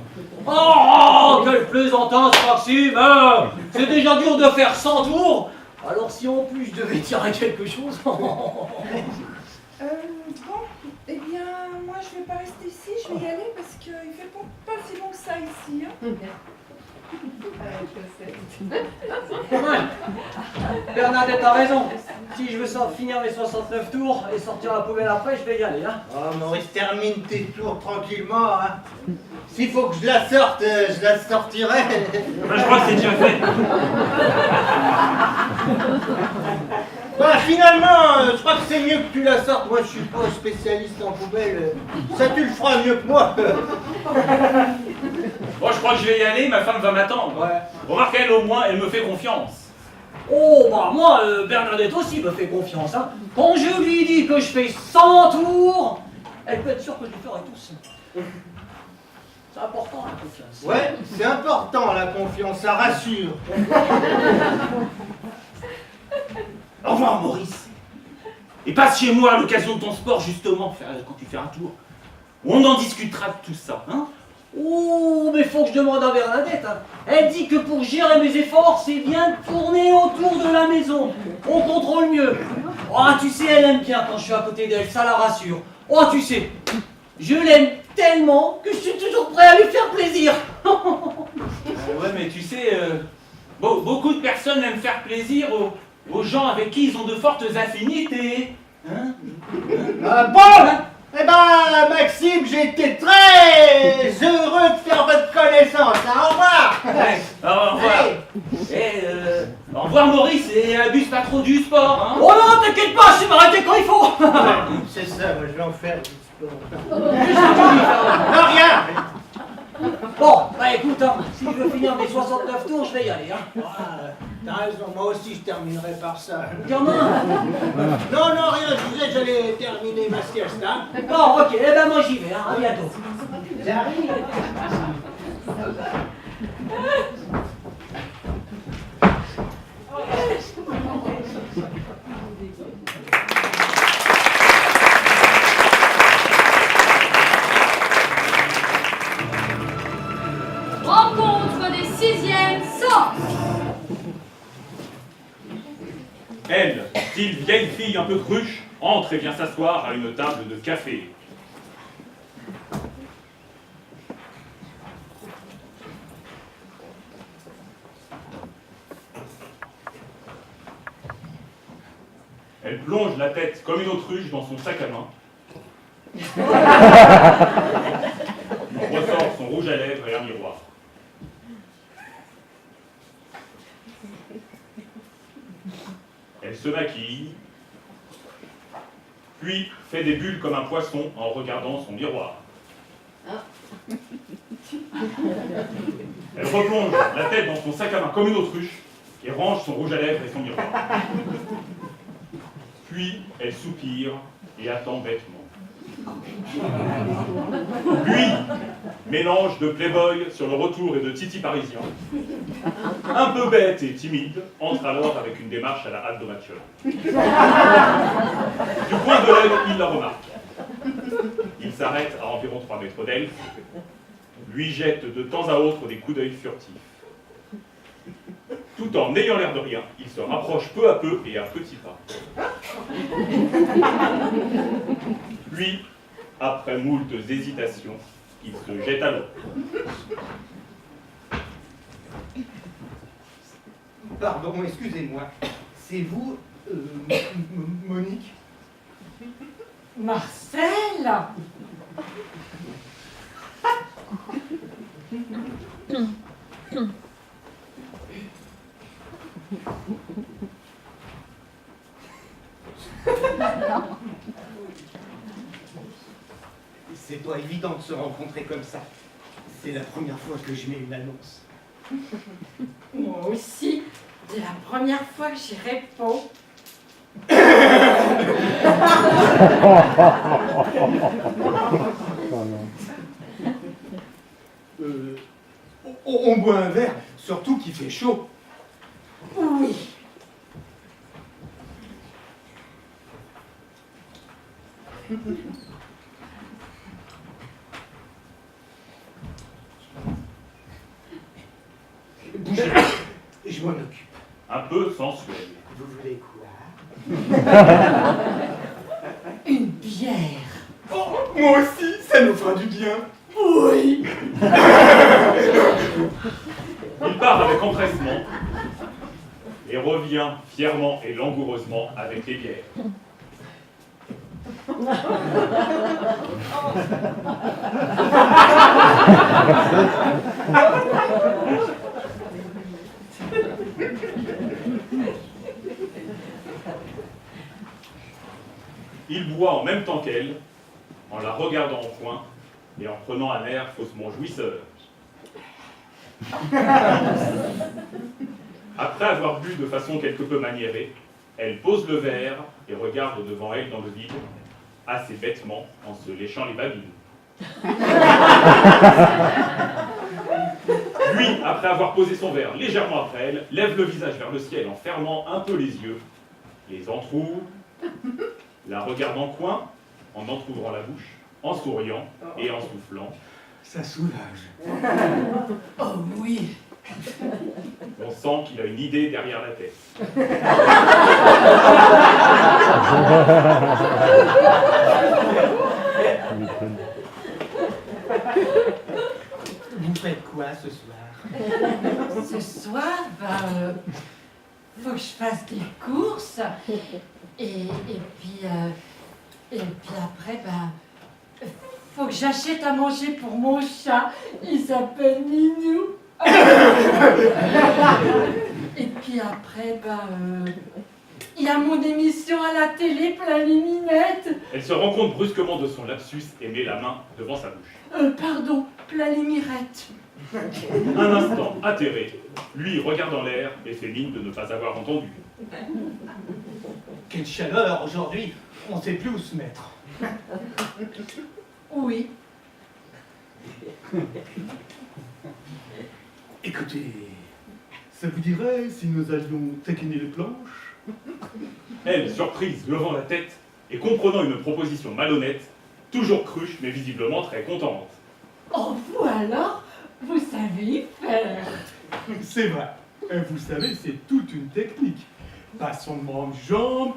Oh, quelle plaisantance, Maxime! C'est déjà dur de faire 100 tours. Alors si en plus je devais tirer quelque chose... Bon, eh bien, moi je vais pas rester ici, je vais y aller parce qu'il fait pas si long que ça ici. Hein. Ouais. Bernadette a raison. Si je veux finir mes 69 tours et sortir la poubelle après, je vais y aller. Hein. Oh, Maurice, termine tes tours tranquillement. Hein. S'il faut que je la sorte, je la sortirai. Je crois que c'est déjà fait. Bah, finalement, je crois que c'est mieux que tu la sortes. Moi, je suis pas spécialiste en poubelle. Ça, tu le feras mieux que moi. Bon, je crois que je vais y aller, ma femme va m'attendre. Ouais. Remarque, elle, au moins, elle me fait confiance. Oh, bah moi, Bernadette aussi me fait confiance. Hein. Quand je lui dis que je fais 100 tours, elle peut être sûre que je les ferai tous. C'est important, la confiance. Ouais, c'est important, la confiance, ça rassure. Au revoir, Maurice. Et passe chez moi à l'occasion de ton sport, justement, quand tu fais un tour. On en discutera de tout ça, hein. Oh, mais faut que je demande à Bernadette. Hein. Elle dit que pour gérer mes efforts, c'est bien de tourner autour de la maison. On contrôle mieux. Oh, tu sais, elle aime bien quand je suis à côté d'elle, ça la rassure. Oh, tu sais, je l'aime tellement que je suis toujours prêt à lui faire plaisir. Ouais, mais tu sais, beaucoup de personnes aiment faire plaisir aux gens avec qui ils ont de fortes affinités. Hein? Bon, eh ben, Maxime, j'ai été très heureux de faire votre connaissance. Hein. Au revoir. Ouais. Alors, au revoir. Au revoir, Maurice, et abuse pas trop du sport. Hein? Oh non, t'inquiète pas, je sais m'arrêter quand il faut. C'est ça, moi, je vais en faire du sport. Non, rien. Bon, bah écoute, hein, si je veux finir mes 69 tours, je vais y aller. Hein. T'as raison, moi aussi je terminerai par ça. Gamin. Non, rien, je disais que j'allais terminer ma siesta. Bon, ok, eh ben moi j'y vais, hein, à bientôt. J'arrive. Rencontre des 6e sens. Elle, style vieille fille un peu cruche, entre et vient s'asseoir à une table de café. Elle plonge la tête comme une autruche dans son sac à main. Ressort son rouge à lèvres et un miroir. Elle se maquille, puis fait des bulles comme un poisson en regardant son miroir. Elle replonge la tête dans son sac à main comme une autruche et range son rouge à lèvres et son miroir. Puis elle soupire et attend bêtement. Lui, mélange de playboy sur le retour et de titi parisien, un peu bête et timide, entre alors avec une démarche à la Aldo Maciol. Du coin de l'œil, il la remarque. Il s'arrête à environ 3 mètres d'elle, lui jette de temps à autre des coups d'œil furtifs. Tout en n'ayant l'air de rien, il se rapproche peu à peu et à petits pas. Puis, après moult hésitations, il se jette à l'eau. Pardon, excusez-moi. C'est vous, Monique? Marcel. évident de se rencontrer comme ça. C'est la première fois que je mets une annonce. Moi aussi, c'est la première fois que j'y réponds. On boit un verre, surtout qu'il fait chaud. Oui. Bougez, je m'en occupe. Un peu sensuel. Vous voulez quoi? Une bière. Oh, moi aussi, ça nous fera du bien. Oui. Il part avec empressement et revient fièrement et langoureusement avec les bières. Il boit en même temps qu'elle, en la regardant au coin et en prenant un air faussement jouisseur. Après avoir bu de façon quelque peu maniérée, elle pose le verre et regarde devant elle dans le vide, assez bêtement en se léchant les babines. Lui, après avoir posé son verre légèrement après elle, lève le visage vers le ciel en fermant un peu les yeux, les entrouvre, la regarde en coin, en entr'ouvrant la bouche, en souriant et en soufflant. Ça soulage. Oh oui. On sent qu'il a une idée derrière la tête. Vous faites quoi ce soir? Ce soir, faut que je fasse des courses. Et puis après, faut que j'achète à manger pour mon chat. Il s'appelle Minou. Et puis après, il y a mon émission à la télé, plein les minettes. Elle se rend compte brusquement de son lapsus et met la main devant sa bouche. Pardon, plein les mirettes. Un instant, atterré, lui regarde en l'air et fait mine de ne pas avoir entendu. Quelle chaleur aujourd'hui, on ne sait plus où se mettre. Oui. Écoutez, ça vous dirait si nous allions taquiner les planches? Elle, surprise, levant la tête et comprenant une proposition malhonnête, toujours cruche mais visiblement très contente. Oh, vous alors, vous savez y faire. C'est vrai. Vous savez, c'est toute une technique. Passement de jambes,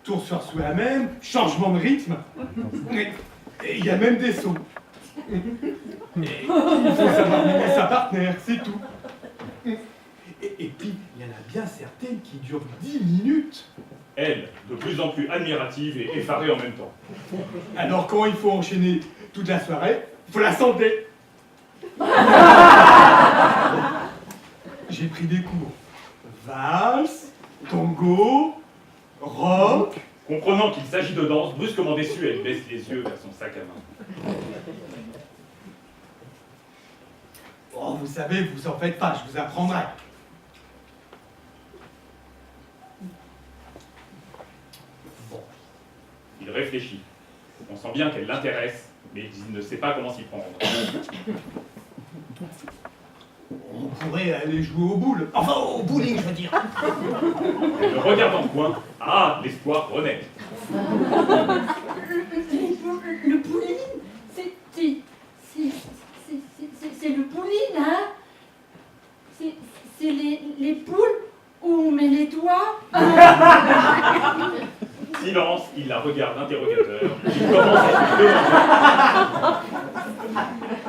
tour sur soi-même, changement de rythme. Et il y a même des sauts. Et il faut savoir mener sa partenaire, c'est tout. Et puis, il y en a bien certaines qui durent 10 minutes. Elle, de plus en plus admirative et effarée en même temps. Alors quand il faut enchaîner toute la soirée, il faut la santé. J'ai pris des cours. Valse, tango, rock. Comprenant qu'il s'agit de danse, brusquement déçue, elle baisse les yeux vers son sac à main. Oh, vous savez, vous en faites pas, je vous apprendrai. Bon. Il réfléchit. On sent bien qu'elle l'intéresse, mais il ne sait pas comment s'y prendre. On pourrait aller jouer au boule. Enfin, au bowling, je veux dire. Elle le regarde en coin. Ah, l'espoir renaît. Le bowling, c'est le bowling, hein? C'est les poules où on met les doigts. Silence, il la regarde interrogateur.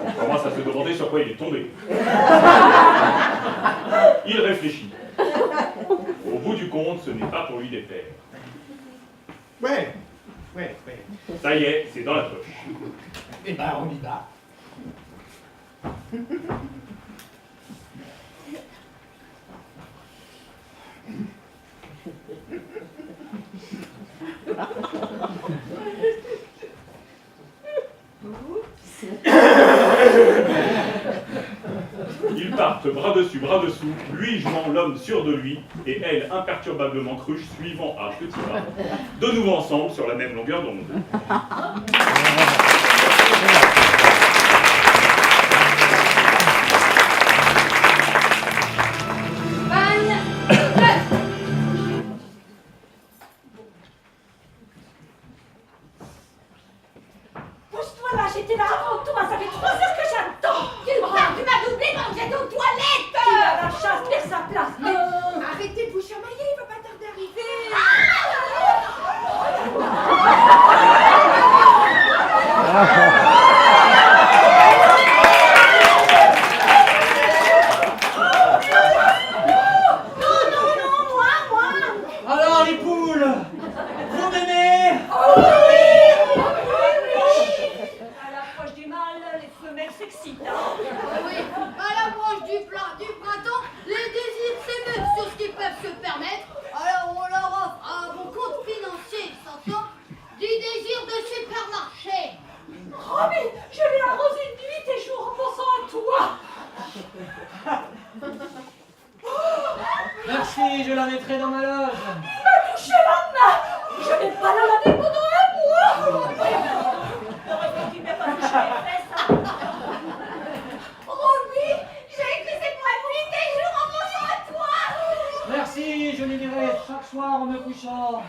Il commence à se demander sur quoi il est tombé. Il réfléchit. Au bout du compte, ce n'est pas pour lui déplaire. Ouais. Ça y est, c'est dans la poche. Eh ben, on y va. sortent bras dessus, bras dessous, lui jouant l'homme sûr de lui, et elle imperturbablement cruche, suivant à petits pas, de nouveau ensemble sur la même longueur d'onde. Pousse-toi là, j'étais là avant toi, ça fait 3 heures que j'attends. Tu m'as doublé quand j'étais aux toilettes. Qui a la chasse, perd sa place. Arrêtez de vous chamailler, il va pas tarder à arriver. Non, moi. Alors les poules, vous m'aimez? À l'approche du mâle, les femelles s'excitent. Oui, à l'approche du printemps, les désirs s'émettent sur ce qu'ils peuvent se permettre. Alors on leur offre un bon compte financier, s'entend, du désir de supermarché. Oh mais je l'ai arrosé nuit et jour en pensant à toi. Merci, je la mettrai dans ma loge. Il m'a touché la main. Je vais pas la laver pendant un mois. Heureusement qu'il m'a pas touché les fesses. Romy, j'ai écrit ces poèmes nuit et jour en pensant à toi. Merci, je les lirai chaque soir en me couchant.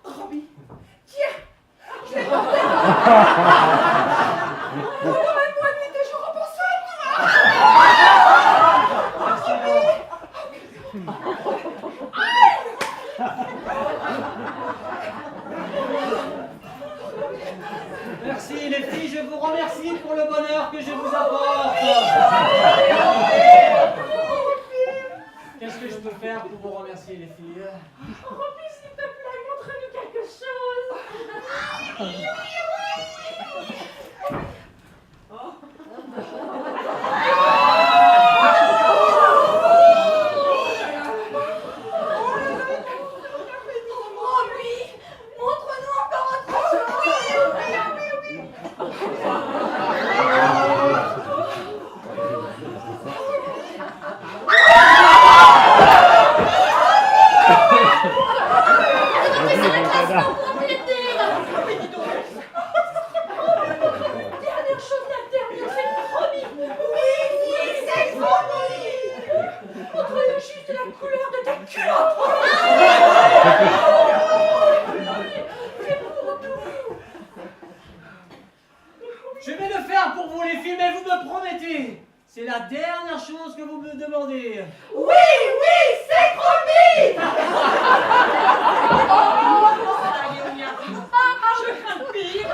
Romy, tiens, je vais porter. Moi, nuit et jour en pensant à toi. Merci les filles, je vous remercie pour le bonheur que je vous apporte. Qu'est-ce que je peux faire pour vous remercier les filles? Romy, s'il te plaît, montre-nous quelque chose. Romy, montre-nous encore autre Dernière chose, la dernière, c'est Romy. Oui, c'est Romy. Montre-nous juste la couleur de ta culotte. C'est pour nous. Je vais le faire pour vous les filles, mais vous me promettez. C'est la dernière chose que vous me demandez. Oui, c'est promis. Je crains le pire.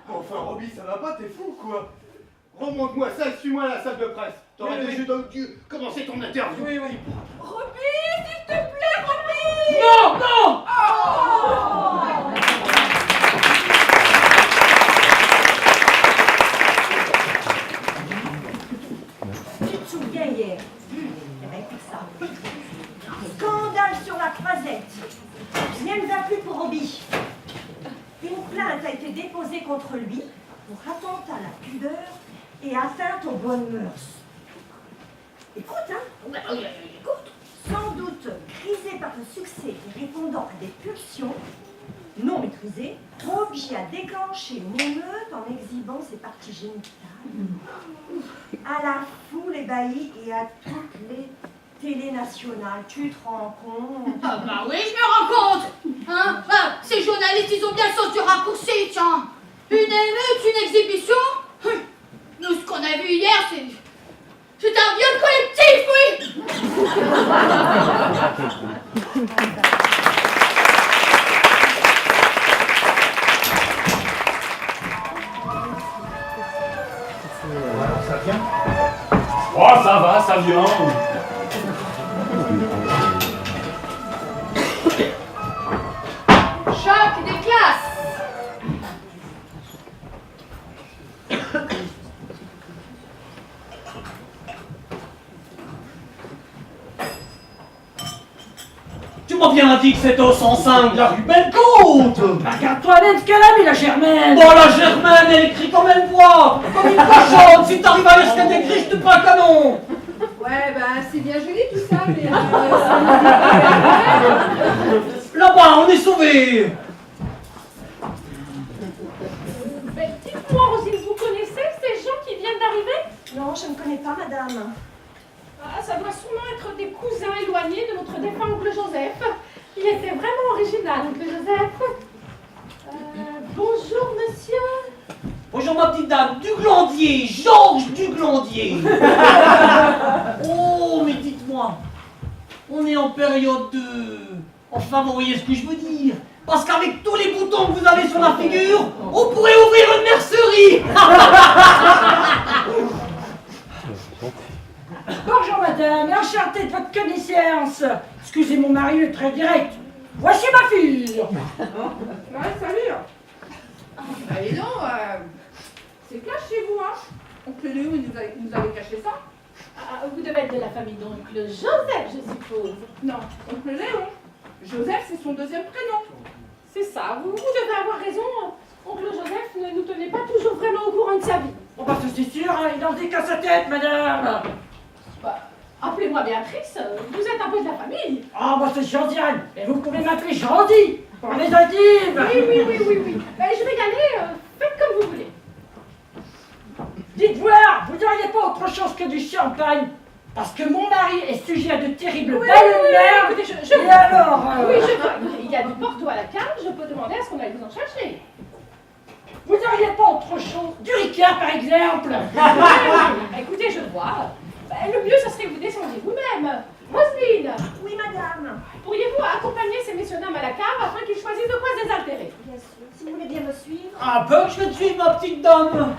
Enfin, Roby, ça va pas, t'es fou, quoi. Remonte-moi ça et suis-moi à la salle de presse. T'aurais Oui, déjà dû commencer ton interview. Oui. Romy, s'il te plaît, Romy. Non. Tu te souviens hier? Eh ben, écoute ça. Scandale sur la croisette. Rien ne va plus pour Roby. Une plainte a été déposée contre lui pour atteinte à la pudeur et atteinte aux bonnes mœurs. Écoute, écoute. Sans doute grisé par le succès et répondant à des pulsions non maîtrisées, Roby a déclenché une émeute en exhibant ses parties génitales à la foule ébahie et à toutes les télés nationales. Tu te rends compte? Ah bah oui, je me rends compte. Hein, ces journalistes, ils ont bien le sens du raccourci, tiens. Une émeute, une exhibition. Nous, ce qu'on a vu hier, c'est un viol collectif, oui. Alors, ça vient. Oh, ça va, ça vient. Choc des classes. Tu m'as bien dit que c'était au 105 de la rue Bellecote. Regarde toi-même ce qu'elle a mis, la Germaine. Bon, la Germaine, elle écrit comme elle voit. Comme une cochonne. Si t'arrives à lire ce qu'elle écrit, je te prends un canon. Ouais, bah c'est bien joli tout ça, mais... Là-bas, on est sauvés. Mais dites-moi, Rosine, vous connaissez ces gens qui viennent d'arriver? Non, je ne connais pas, madame. Ah, ça doit sûrement être des cousins éloignés de notre défunt oncle Joseph. Il était vraiment original, oncle Joseph. Bonjour, monsieur. Bonjour, ma petite dame. Duglandier, Georges Duglandier. Oh, mais dites-moi, on est en période de... Enfin, vous voyez ce que je veux dire. Parce qu'avec tous les boutons que vous avez sur la figure, on pourrait ouvrir une mercerie. Bonjour madame, enchanté de votre connaissance. Excusez mon mari, il est très direct. Voici ma fille. Ouais, salut. Allez non, c'est clash chez vous, hein. Oncle Léo, il nous avait caché ça. Ah, vous devez être de la famille d'oncle Joseph, je suppose. Non, oncle Léo. Joseph, c'est son deuxième prénom. C'est ça, vous devez avoir raison. Oncle Joseph ne nous tenait pas toujours vraiment au courant de sa vie. Oh bah c'est sûr, hein, il en dit qu'à sa tête, madame. Bah, appelez-moi Béatrice, vous êtes un peu de la famille. Ah bah c'est Josiane, et vous pouvez m'appeler Jandy, pour les intimes. Oui. Ben, je vais y aller, faites comme vous voulez. Dites voir, vous n'auriez pas autre chose que du champagne? Parce que mon mari est sujet à de terribles ballonnements. Écoutez, Et alors Oui, il y a du Porto à la cave, je peux demander à ce qu'on aille vous en chercher. Vous n'auriez pas autre chose? Du Ricard, par exemple. Écoutez, je vois. Ben, le mieux, ce serait que vous descendiez vous-même. Roselyne. Oui, madame. Pourriez-vous accompagner ces messieurs dames à la cave afin qu'ils choisissent de quoi se désaltérer? Bien sûr. Si vous voulez bien me suivre. Ah ben, je vais te suivre, ma petite dame.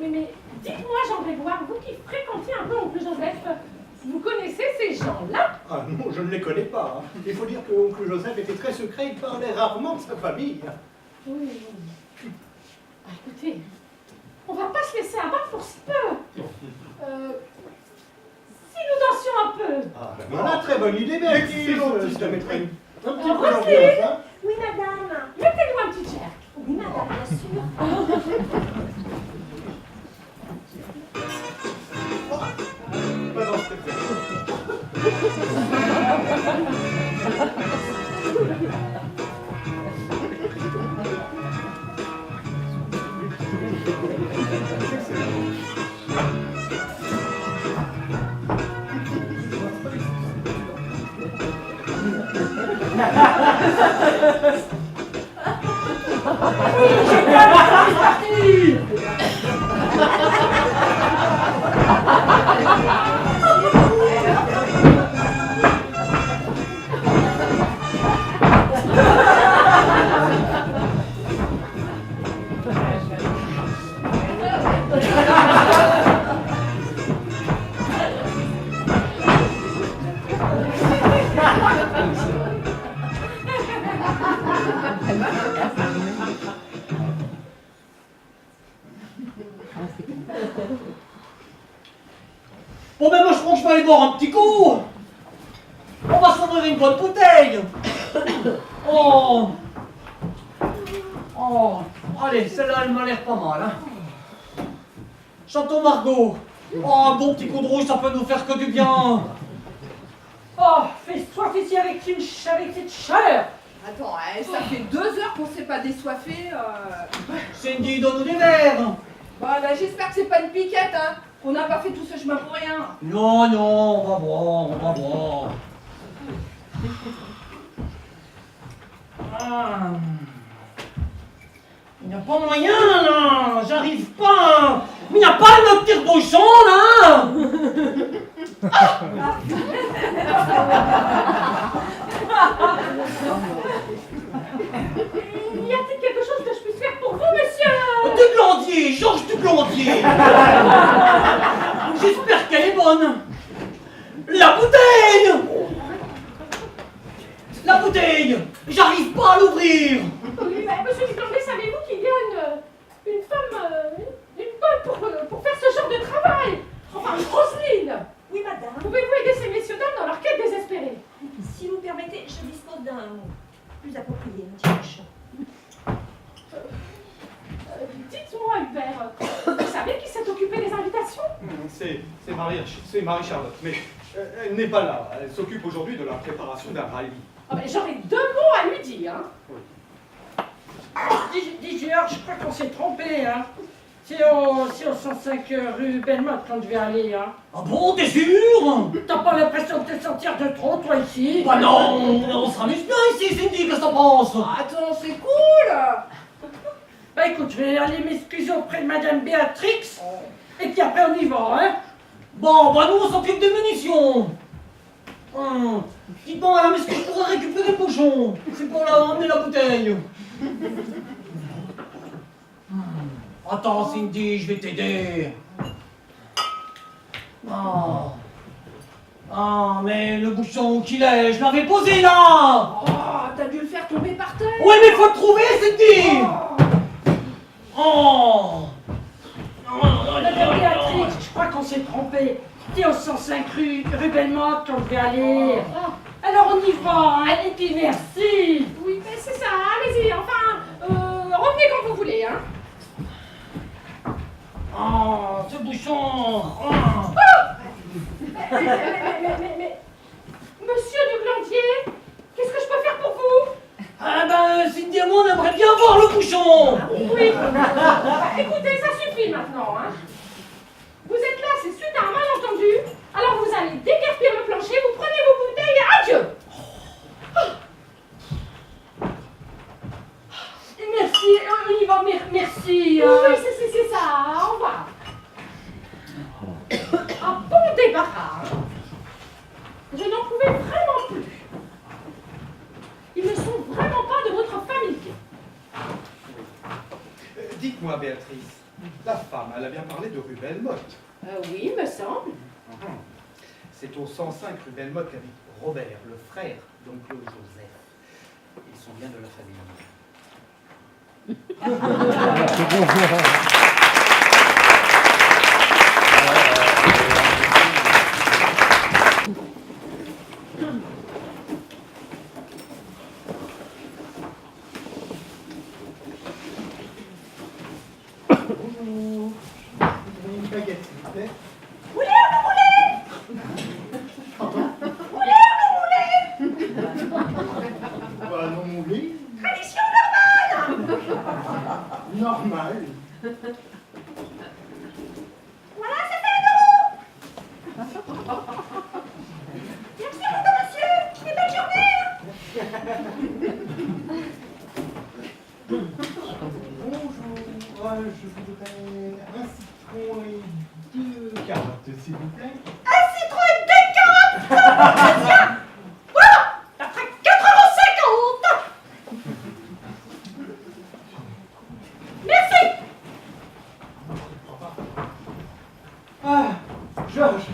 Mais dites-moi, j'aimerais voir, vous qui fréquentiez un peu oncle Joseph, vous connaissez ces gens-là? Ah non, je ne les connais pas. Il faut dire que oncle Joseph était très secret, il parlait rarement de sa famille. Oui. Ah, écoutez, on va pas se laisser abattre pour si peu. Si nous dansions un peu. Ah, ben voilà, très bonne idée, Béatrice. Je te mettrai un petit peu Roselyne. d'ambiance, hein. Oui, madame. Mettez-nous un petit chair. Oui, madame, bien sûr. Pas dans ce Bon ben moi je crois que je vais aller boire un petit coup. On va s'ouvrir une bonne bouteille. Oh. Allez, celle-là elle m'a l'air pas mal. Hein. Château Margaux. Oh, un bon petit coup de rouge, ça peut nous faire que du bien. Oh, fais soif ici avec cette chaleur. Attends, ça fait 2 heures qu'on s'est pas désoiffé. Cindy, donne-nous des verres. Bah, j'espère que c'est pas une piquette, hein. Qu'on n'a pas fait tout ce chemin pour rien. Non, on va boire. Ah. Il n'y a pas moyen, là. J'arrive pas. Mais il n'y a pas notre tire-bouchon, là. Y a-t-il quelque chose que je puisse faire pour vous, monsieur? Duglandier, Georges Duglandier. plombier. J'espère qu'elle est bonne. La bouteille! La bouteille! J'arrive pas à l'ouvrir! Oui, mais monsieur Duclambier, savez-vous qu'il y a une femme, une bonne pour faire ce genre de travail? Enfin, Roselyne! Oui, madame. Pouvez-vous aider ces messieurs-dames dans leur quête désespérée? Si vous permettez, je dispose d'un mot plus approprié, monsieur Michon. Dites-moi, Hubert, vous savez qui s'est occupé des invitations? C'est Marie-Charlotte, mais elle n'est pas là. Elle s'occupe aujourd'hui de la préparation d'un rallye. Oh, mais j'aurais 2 mots à lui dire. Hein. Dis Georges, je crois qu'on s'est trompé, hein. C'est au 105 rue Bellemotte qu'on devait aller, hein. Ah bon, t'es sûr? T'as pas l'impression de te sentir de trop, toi, ici? Bah non, on s'amuse bien ici, Cindy, qu'est-ce que t'en penses? Attends, c'est cool. Bah écoute, je vais aller m'excuser auprès de Madame Béatrix, et puis après on y va, hein. Bon, bah nous on s'occupe des munitions. Dis-moi, madame, est-ce que je pourrais récupérer le bouchon? C'est pour emmener la bouteille. Attends, Cindy, je vais t'aider. Ah, mais le bouchon qu'il est, je l'avais posé là. Oh, t'as dû le faire tomber par terre. Oui, mais faut le trouver, Cindy. Madame Béatrix, je crois qu'on s'est trompé. C'était au 105 rue Bellemotte qu'on devait aller. Alors on y va, hein, et puis merci. Oui, mais c'est ça, allez-y, enfin, revenez quand vous voulez, hein. Oh, ce bouchon. Mais, monsieur Duglandier, qu'est-ce que je peux faire pour vous? Ah ben, Cindy et moi, on aimerait bien voir le bouchon. Oui. Écoutez, ça suffit maintenant, hein. Vous êtes là, c'est suite à un malentendu. Alors vous allez déguerpir le plancher, vous prenez vos bouteilles et adieu. Merci, on y va, merci. Oui, c'est ça, au revoir. Un bon débarras. Hein. Je n'en pouvais vraiment plus. Ils ne sont vraiment pas de votre famille. Dites-moi, Béatrice, la femme, elle a bien parlé de rue Bellemotte. Oui, me semble. C'est au 105 rue Bellemotte qu'habite Robert, le frère d'oncle Joseph. Ils sont bien de la famille. Bonjour. Une baguette, s'il vous plaît. Moulin, le moulin. Moulin, le moulin. Bah non moulé. Tradition normale. Normal. Voilà, ça fait 1 euro. Merci beaucoup, monsieur. Et belle journée. Bonjour. Je voudrais un citron et 2 carottes, s'il vous plaît. Un citron et 2 carottes. Voilà, ça fera 4,50 €. Merci. Ah, Georges.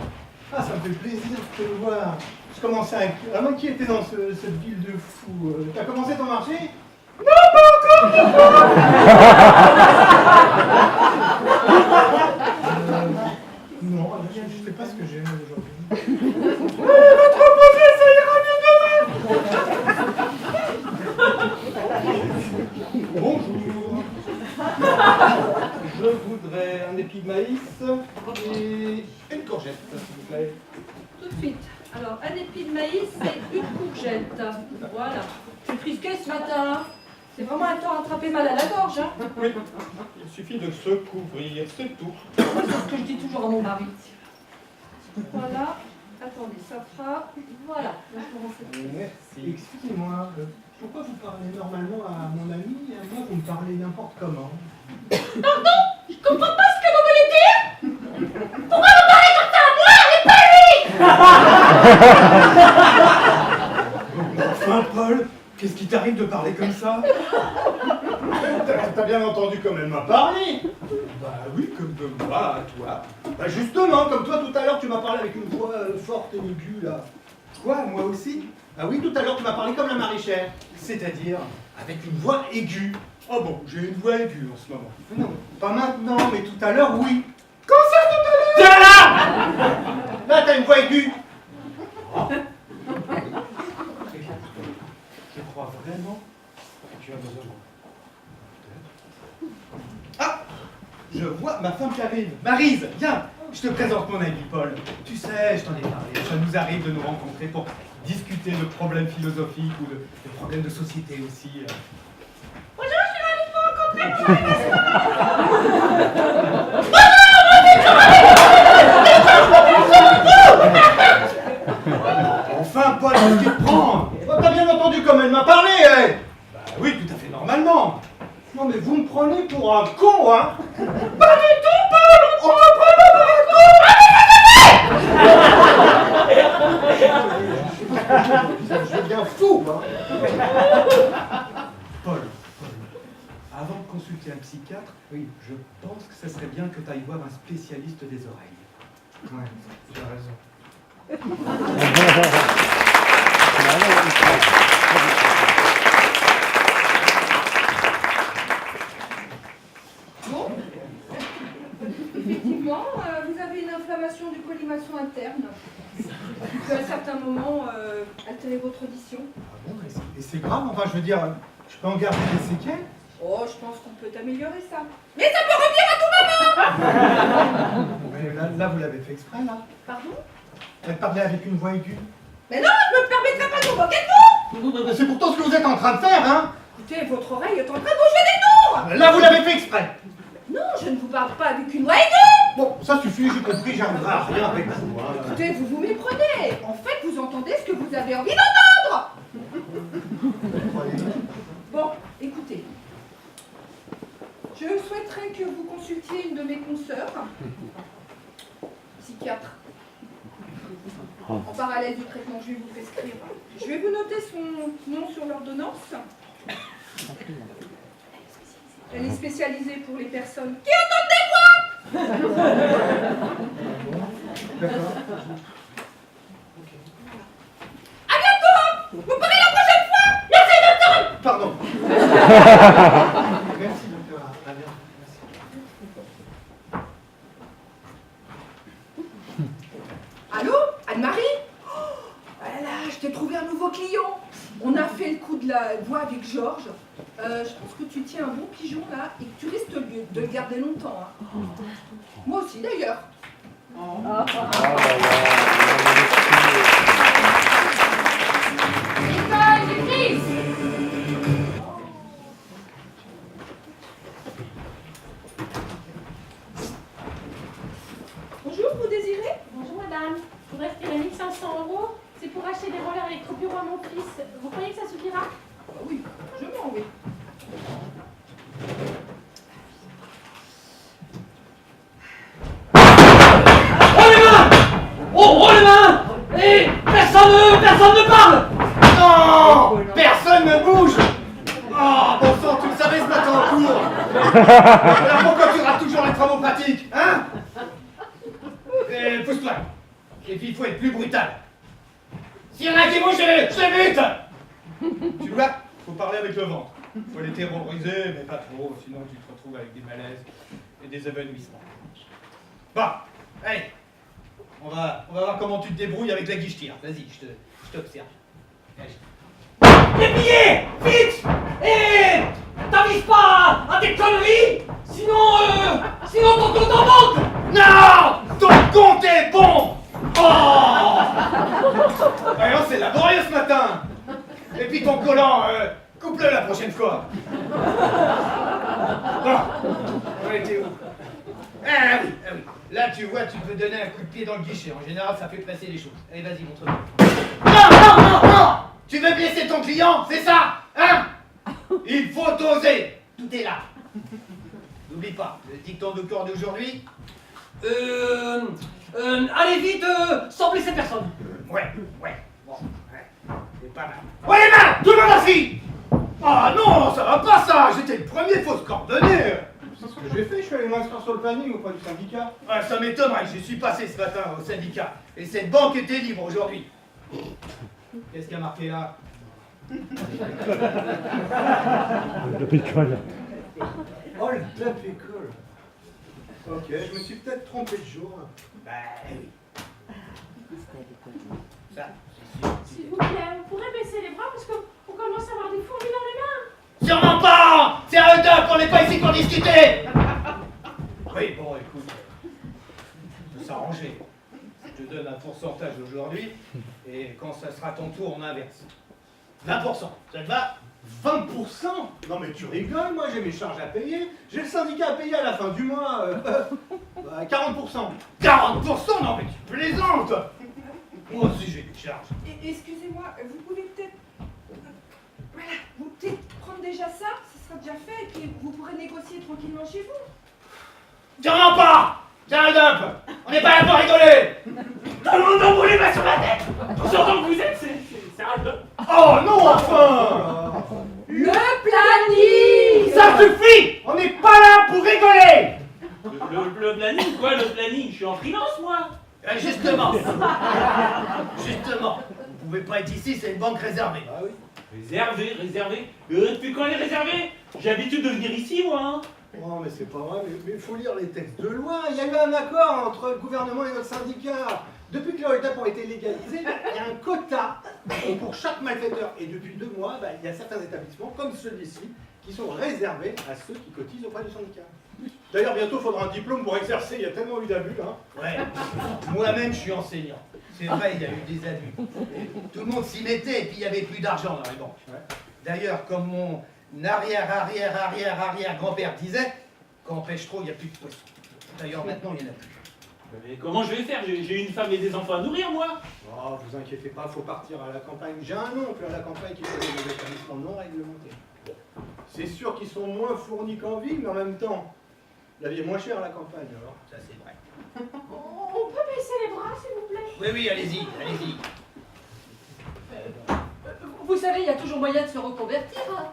Ah, ça me fait plaisir de te voir. Je commençais à m'inquiéter dans cette ville de fous. T'as commencé ton marché? Non, pas encore. Non, je sais pas ce que j'ai aujourd'hui. Votre opposé, ça ira mieux demain. Bonjour. Je voudrais un épi de maïs et une courgette, s'il vous plaît. Tout de suite. Alors, un épi de maïs et une courgette. Voilà. Je suis frisquée ce matin. C'est vraiment un temps à attraper mal à la gorge, hein. Oui, il suffit de se couvrir, c'est tout. Moi, c'est ce que je dis toujours à mon mari. Voilà. Attendez, ça fera... Voilà. Merci. Excusez-moi, pourquoi vous parlez normalement à mon ami et à moi vous me parlez n'importe comment? Pardon, je comprends pas ce que vous voulez dire. Pourquoi vous parlez comme ça à moi et pas lui? Enfin, Paul, qu'est-ce qui t'arrive de parler comme ça? T'as bien entendu comme elle m'a parlé. Bah oui, comme moi, toi. Bah justement, comme toi tout à l'heure, tu m'as parlé avec une voix forte et aiguë, là. Quoi, moi aussi? Ah oui, tout à l'heure, tu m'as parlé comme la maraîchère. C'est-à-dire? Avec une voix aiguë. Oh bon, j'ai une voix aiguë en ce moment. Non, pas maintenant, mais tout à l'heure, oui. Quand ça, tout à l'heure? Tiens là! Là, t'as une voix aiguë. Je crois vraiment que tu as besoin de moi. Ah! Je vois ma femme qui arrive. Maryse, viens! Je te présente mon ami Paul. Tu sais, je t'en ai parlé. Ça nous arrive de nous rencontrer pour discuter de problèmes philosophiques ou de problèmes de société aussi. Bonjour, je suis ravie de vous rencontrer. Enfin, Paul, qu'est-ce qu'il te prend? Oh, t'as bien entendu comme elle m'a parlé, hein? Bah oui, tout à fait normalement. Non, mais vous me prenez pour un con, hein? Pas du tout, Paul. On me prend pas pour un con! Je deviens fou, hein? Paul, avant de consulter un psychiatre, oui, je pense que ce serait bien que tu ailles voir un spécialiste des oreilles. Ouais, tu as raison. Bon, effectivement, vous avez une inflammation du colimaçon interne qui peut à un certain moment altérer votre audition. Ah bon, et c'est grave, enfin, je veux dire, je peux en garder des séquelles? Oh, je pense qu'on peut améliorer ça. Mais ça peut revenir à tout moment. Ouais, là, vous l'avez fait exprès, là? Pardon? Elle parlait avec une voix aiguë. Mais non, je me permettrai pas de vous moquer de vous. C'est pourtant ce que vous êtes en train de faire, hein? Écoutez, votre oreille est en train de vous jouer des tours. Là, vous l'avez fait exprès. Non, je ne vous parle pas avec une voix aiguë. Bon, ça suffit, j'ai compris, j'arriverai à rien avec vous. Hein. Écoutez, vous vous méprenez. En fait, vous entendez ce que vous avez envie d'entendre. Bon, écoutez. Je souhaiterais que vous consultiez une de mes consoeurs, psychiatre, en parallèle du traitement que je vais vous prescrire. Je vais vous noter son nom sur l'ordonnance. Elle est spécialisée pour les personnes qui entendent des voix. D'accord. À bientôt. Vous pourrez la prochaine fois. Merci, docteur. Pardon. Merci, docteur. À bientôt. Allô, Anne-Marie? Oh, voilà, je t'ai trouvé un nouveau client. On a fait le coup de la voix avec Georges. Je pense que tu tiens un bon pigeon là et que tu risques de le garder longtemps. Hein. Moi aussi d'ailleurs. École de crise. Bonjour, vous désirez? Bonjour madame, je voudrais retirer 1 500 €. C'est pour acheter des rollers électropures à mon fils. Vous croyez que ça suffira? Oui, je m'en vais. Oh les mains! Oh les mains! Et personne ne parle! Non! Personne ne bouge! Oh, bon sang, tu le savais ce matin en cours! Alors pourquoi tu rates toujours les travaux pratiques, hein? Pousse-toi! Et puis il faut être plus brutal! S'il y en a qui bougent, je les bute! Tu vois? Faut parler avec le ventre. Faut les terroriser, mais pas trop, sinon tu te retrouves avec des malaises et des évanouissements. Bon, allez! On va voir comment tu te débrouilles avec la guichetière. Vas-y, je t'observe. Agis. Les billets! Vite! Et t'avises pas à des conneries! Sinon ton compte en banque! Non! Ton compte est bon! Oh! Voyons, c'est laborieux ce matin! Et puis ton collant, coupe-le la prochaine fois! Bon, on était où? Ah oui. Là, tu vois, tu peux donner un coup de pied dans le guichet. En général, ça fait passer les choses. Allez, vas-y, montre-moi. Non! Tu veux blesser ton client, c'est ça? Hein? Il faut oser! Tout est là. N'oublie pas, le dicton de cours d'aujourd'hui. Allez vite, sans blesser personne. Ouais. Bon, ouais. C'est pas mal. Ouais, les mains! Tout le monde assis! Ah non, ça va pas ça! J'étais le premier fausse cordonnier! que j'ai fait, je suis allé m'inscrire sur le planning auprès du syndicat. Ah, ça m'étonnerait, je suis passé ce matin au syndicat. Et cette banque était libre aujourd'hui. Qu'est-ce qu'il y a marqué là? Le picole. Oh, le club école. Ok, je me suis peut-être trompé de jour. Bah oui. Ça, S'il vous plaît, vous pourrez baisser les bras parce qu'on commence à avoir des fourmis dans les mains. sûrement pas! C'est un dump, on n'est pas ici pour discuter! Oui, bon, écoute, on peut s'arranger. Je te donne un pourcentage aujourd'hui, et quand ça sera ton tour, on inverse. 20%, ça te va? 20%? Non mais tu rigoles, moi j'ai mes charges à payer. J'ai le syndicat à payer à la fin du mois. 40%. 40%? Non mais tu plaisantes! Moi aussi j'ai des charges. Excusez-moi, vous pouvez peut-être... Voilà, vous peut-être prendre déjà ça, ce sera déjà fait, et puis vous pourrez négocier tranquillement chez vous. Sûrement pas! C'est un dump! On n'est pas là pour rigoler! Tout le monde va brûler pas sur la tête! Vous entendez que vous êtes, c'est un dump. Oh non, enfin! Le planning! Ça suffit! On n'est pas là pour rigoler! Le planning, quoi, le planning? Je suis en freelance, moi. Justement! Justement! Vous pouvez pas être ici, c'est une banque réservée. Ah oui. Réservé, réservé. Depuis quand elle est réservée? J'ai l'habitude de venir ici, moi. Hein. Oh mais c'est pas vrai, mais il faut lire les textes de loi. Il y a eu un accord entre le gouvernement et notre syndicat. Depuis que les hold-up ont été légalisés, il y a un quota pour chaque malfaiteur. Et depuis 2 mois, il y a certains établissements, comme celui-ci, qui sont réservés à ceux qui cotisent auprès du syndicat. D'ailleurs, bientôt, il faudra un diplôme pour exercer. Il y a tellement eu d'abus, hein. Ouais. Moi-même, je suis enseignant. C'est vrai, il y a eu des abus. Tout le monde s'y mettait et puis il n'y avait plus d'argent dans les banques. D'ailleurs, comme mon arrière-arrière-arrière-arrière-grand-père disait, quand on pêche trop, il n'y a plus de poissons. D'ailleurs, maintenant, il n'y en a plus. Mais comment je vais faire? J'ai une femme et des enfants à nourrir, moi. Oh, vous inquiétez pas, faut partir à la campagne. J'ai un oncle à la campagne qui fait des établissements non réglementés. C'est sûr qu'ils sont moins fournis qu'en ville, mais en même temps, la vie est moins chère à la campagne, alors. Ça, c'est vrai. On peut baisser les bras, s'il vous plaît? Oui, oui, allez-y, allez-y. Vous savez, il y a toujours moyen de se reconvertir. Hein.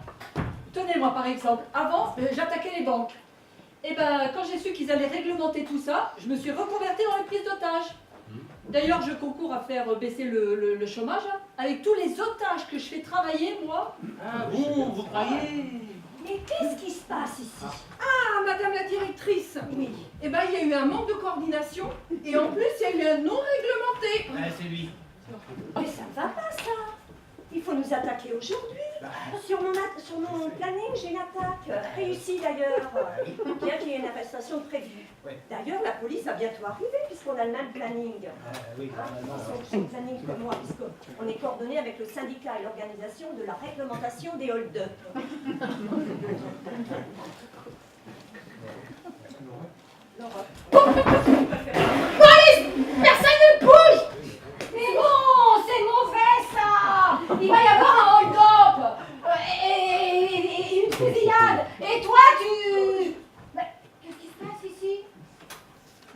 Tenez, moi par exemple, avant, j'attaquais les banques. Et ben, quand j'ai su qu'ils allaient réglementer tout ça, je me suis reconvertie dans les prises d'otages. D'ailleurs, je concours à faire baisser le chômage, hein, avec tous les otages que je fais travailler, moi. Ah bon, vous croyez? Mais qu'est-ce qui se passe ici? Ah, madame la directrice. Oui. Eh ben, il y a eu un manque de coordination, et en plus, il y a eu un non réglementé. Ouais, c'est lui. Mais ça ne va pas, ça. Il faut nous attaquer aujourd'hui. Sur mon planning, j'ai une attaque, réussie d'ailleurs. Bien qu'il y ait une arrestation prévue. Ouais. D'ailleurs, la police va bientôt arriver puisqu'on a le même planning. Oui, Hein, normalement, ils sont sur le planning comme moi, puisqu'on est coordonné avec le syndicat et l'organisation de la réglementation des hold-up. Police! Personne ne bouge! Mais bon, c'est mauvais ça! Il va y avoir un hold-up! Et une fusillade! Et toi, tu... Mais qu'est-ce qui se passe ici?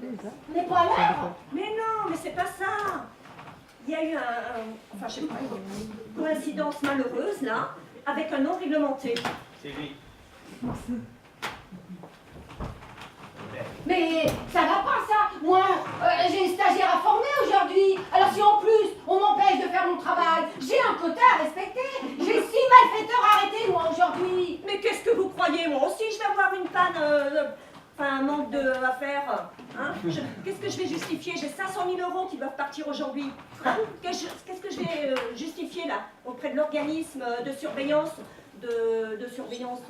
On n'est pas à l'heure! Mais non, mais c'est pas ça. Il y a eu enfin je sais pas, une coïncidence malheureuse là, avec un non réglementé. c'est lui. Mais ça va pas ça! Moi, j'ai une stagiaire à former aujourd'hui. Alors si en plus on m'empêche de faire mon travail, j'ai un quota à respecter. J'ai 6 malfaiteurs arrêtés moi aujourd'hui. Mais qu'est-ce que vous croyez? Moi aussi je vais avoir une panne, enfin un manque à faire. Hein? Qu'est-ce que je vais justifier? J'ai 500 000 € qui doivent partir aujourd'hui. Hein? Qu'est-ce que je vais justifier là auprès de l'organisme de surveillance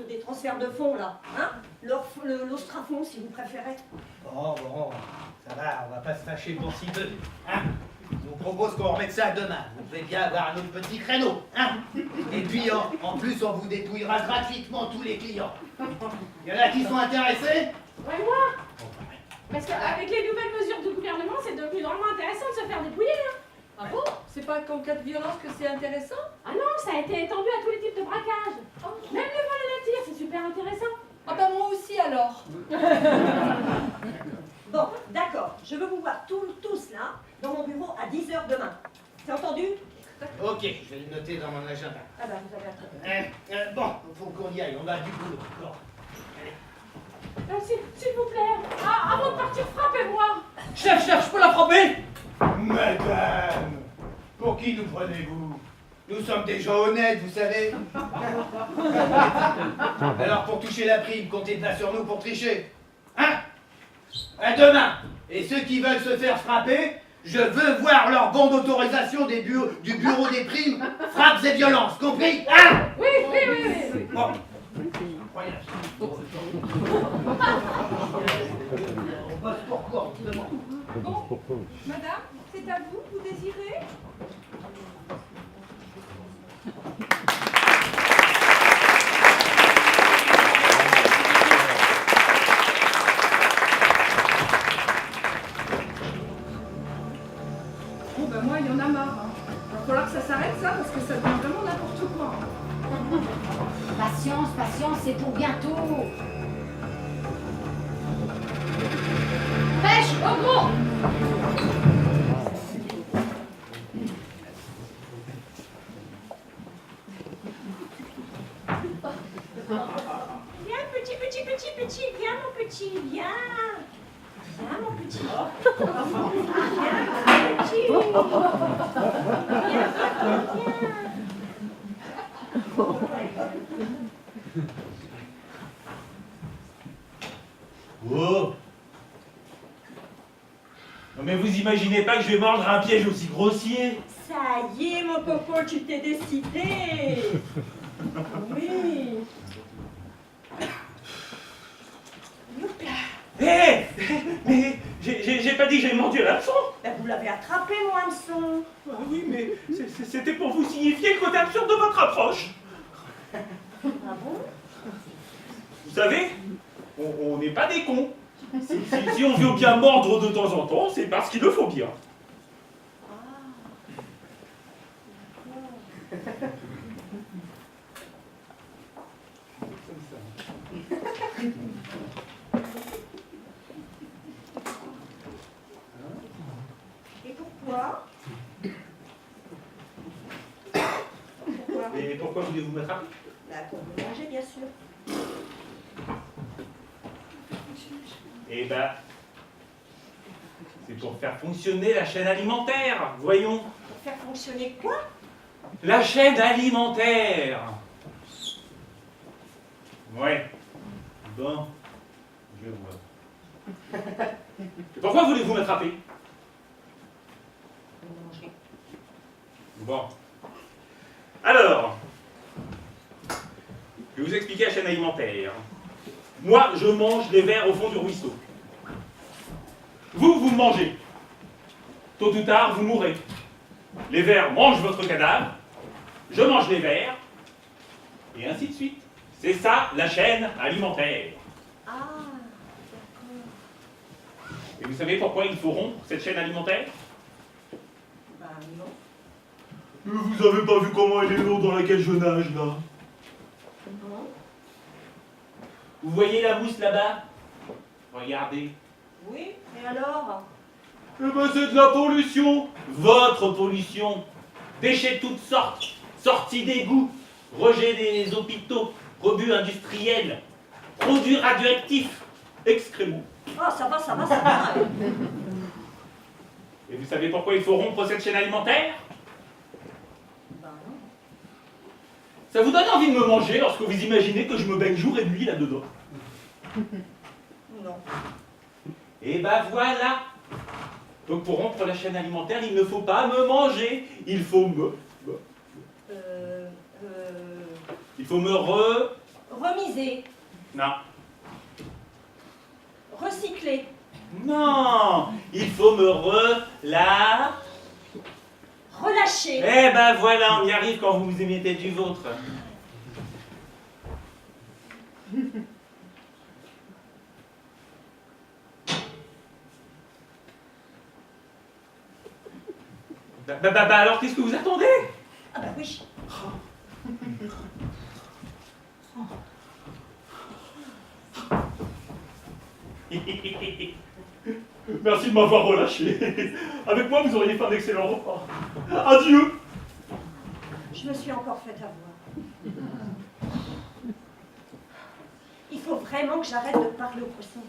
des transferts de fonds là, hein? L'Ostrafond si vous préférez. Bon, ça va, on va pas se fâcher pour si peu. Hein? Je vous propose qu'on remette ça demain. Vous pouvez bien avoir un autre petit créneau. Hein? Et puis, en plus, on vous dépouillera gratuitement tous les clients. Il y en a qui sont intéressés? Ouais, moi. Parce qu'avec les nouvelles mesures du gouvernement, c'est devenu vraiment intéressant de se faire dépouiller. Hein. Ah bon? C'est pas qu'en cas de violence que c'est intéressant? Ah non, ça a été étendu à tous les types de braquages. Même le vol et le tir, c'est super intéressant. Ah ben moi aussi alors. Bon, d'accord, je veux vous voir tous là, dans mon bureau à 10h demain. C'est entendu? Ok, je vais le noter dans mon agenda. Ah ben vous avez un truc. Bon, faut qu'on y aille, on a du boulot. Bon, allez. S'il vous plaît, avant de partir, frappez-moi. Chef, je peux la frapper? Madame, pour qui nous prenez-vous? Nous sommes des gens honnêtes, vous savez. Alors pour toucher la prime, comptez pas sur nous pour tricher. Hein? À demain. Et ceux qui veulent se faire frapper, je veux voir leur bon d'autorisation du bureau des primes, frappes et violences, compris? Hein? Oui. Bon. Bon, madame, c'est à vous, vous désirez? Bon, ben moi, il y en a marre. Hein. Il va falloir que ça s'arrête, ça, parce que ça devient vraiment n'importe quoi. Patience, c'est pour bientôt. Pêche, au gros. Viens, petit, viens, mon petit, viens. Viens, mon petit. Viens, mon petit. Oh! Non mais vous imaginez pas que je vais mordre un piège aussi grossier? Ça y est, mon coco, tu t'es décidé. Oui. Youpla. Hé! Mais j'ai pas dit que j'avais mordu à l'hameçon! Ben, vous l'avez attrapé, mon hameçon. Ah oui, mais c'était pour vous signifier le côté absurde de votre approche. Ah bon? Vous savez, on n'est pas des cons. Si on veut bien mordre de temps en temps, c'est parce qu'il le faut bien. Et pourquoi? Et pourquoi voulez-vous m'attraper? Bah, pour me manger, bien sûr. Eh ben, c'est pour faire fonctionner la chaîne alimentaire, voyons. Pour faire fonctionner quoi? La chaîne alimentaire. Ouais. Bon, je vois. Et pourquoi voulez-vous m'attraper? Pour me manger. Bon. Alors, je vais vous expliquer la chaîne alimentaire. Moi, je mange les vers au fond du ruisseau. Vous me mangez. Tôt ou tard, vous mourrez. Les vers mangent votre cadavre. Je mange les vers. Et ainsi de suite. C'est ça, la chaîne alimentaire. Ah, d'accord. Et vous savez pourquoi il faut rompre cette chaîne alimentaire? Bah, non. Vous avez pas vu comment elle est l'eau dans laquelle je nage, là? Non. Vous voyez la mousse là-bas? Regardez. Oui, et alors? Eh ben c'est de la pollution. Votre pollution. Déchets de toutes sortes. Sorties d'égouts. Rejets des hôpitaux. Rebut industriels. Produits radioactifs. Excréments. Oh, ça va. Et vous savez pourquoi il faut rompre cette chaîne alimentaire? Bah non. Ça vous donne envie de me manger lorsque vous imaginez que je me baigne jour et nuit là-dedans? Non. Et ben voilà. Donc pour rompre la chaîne alimentaire, il ne faut pas me manger. Il faut me... Il faut me Remiser. Non. Recycler. Non. Il faut me Relâcher. Eh ben voilà, on y arrive quand vous y mettez du vôtre. Bah alors qu'est-ce que vous attendez? Ah bah oui. Merci de m'avoir relâché. Avec moi, vous auriez fait un excellent repas. Adieu. Je me suis encore fait avoir. Il faut vraiment que j'arrête de parler aux poissons.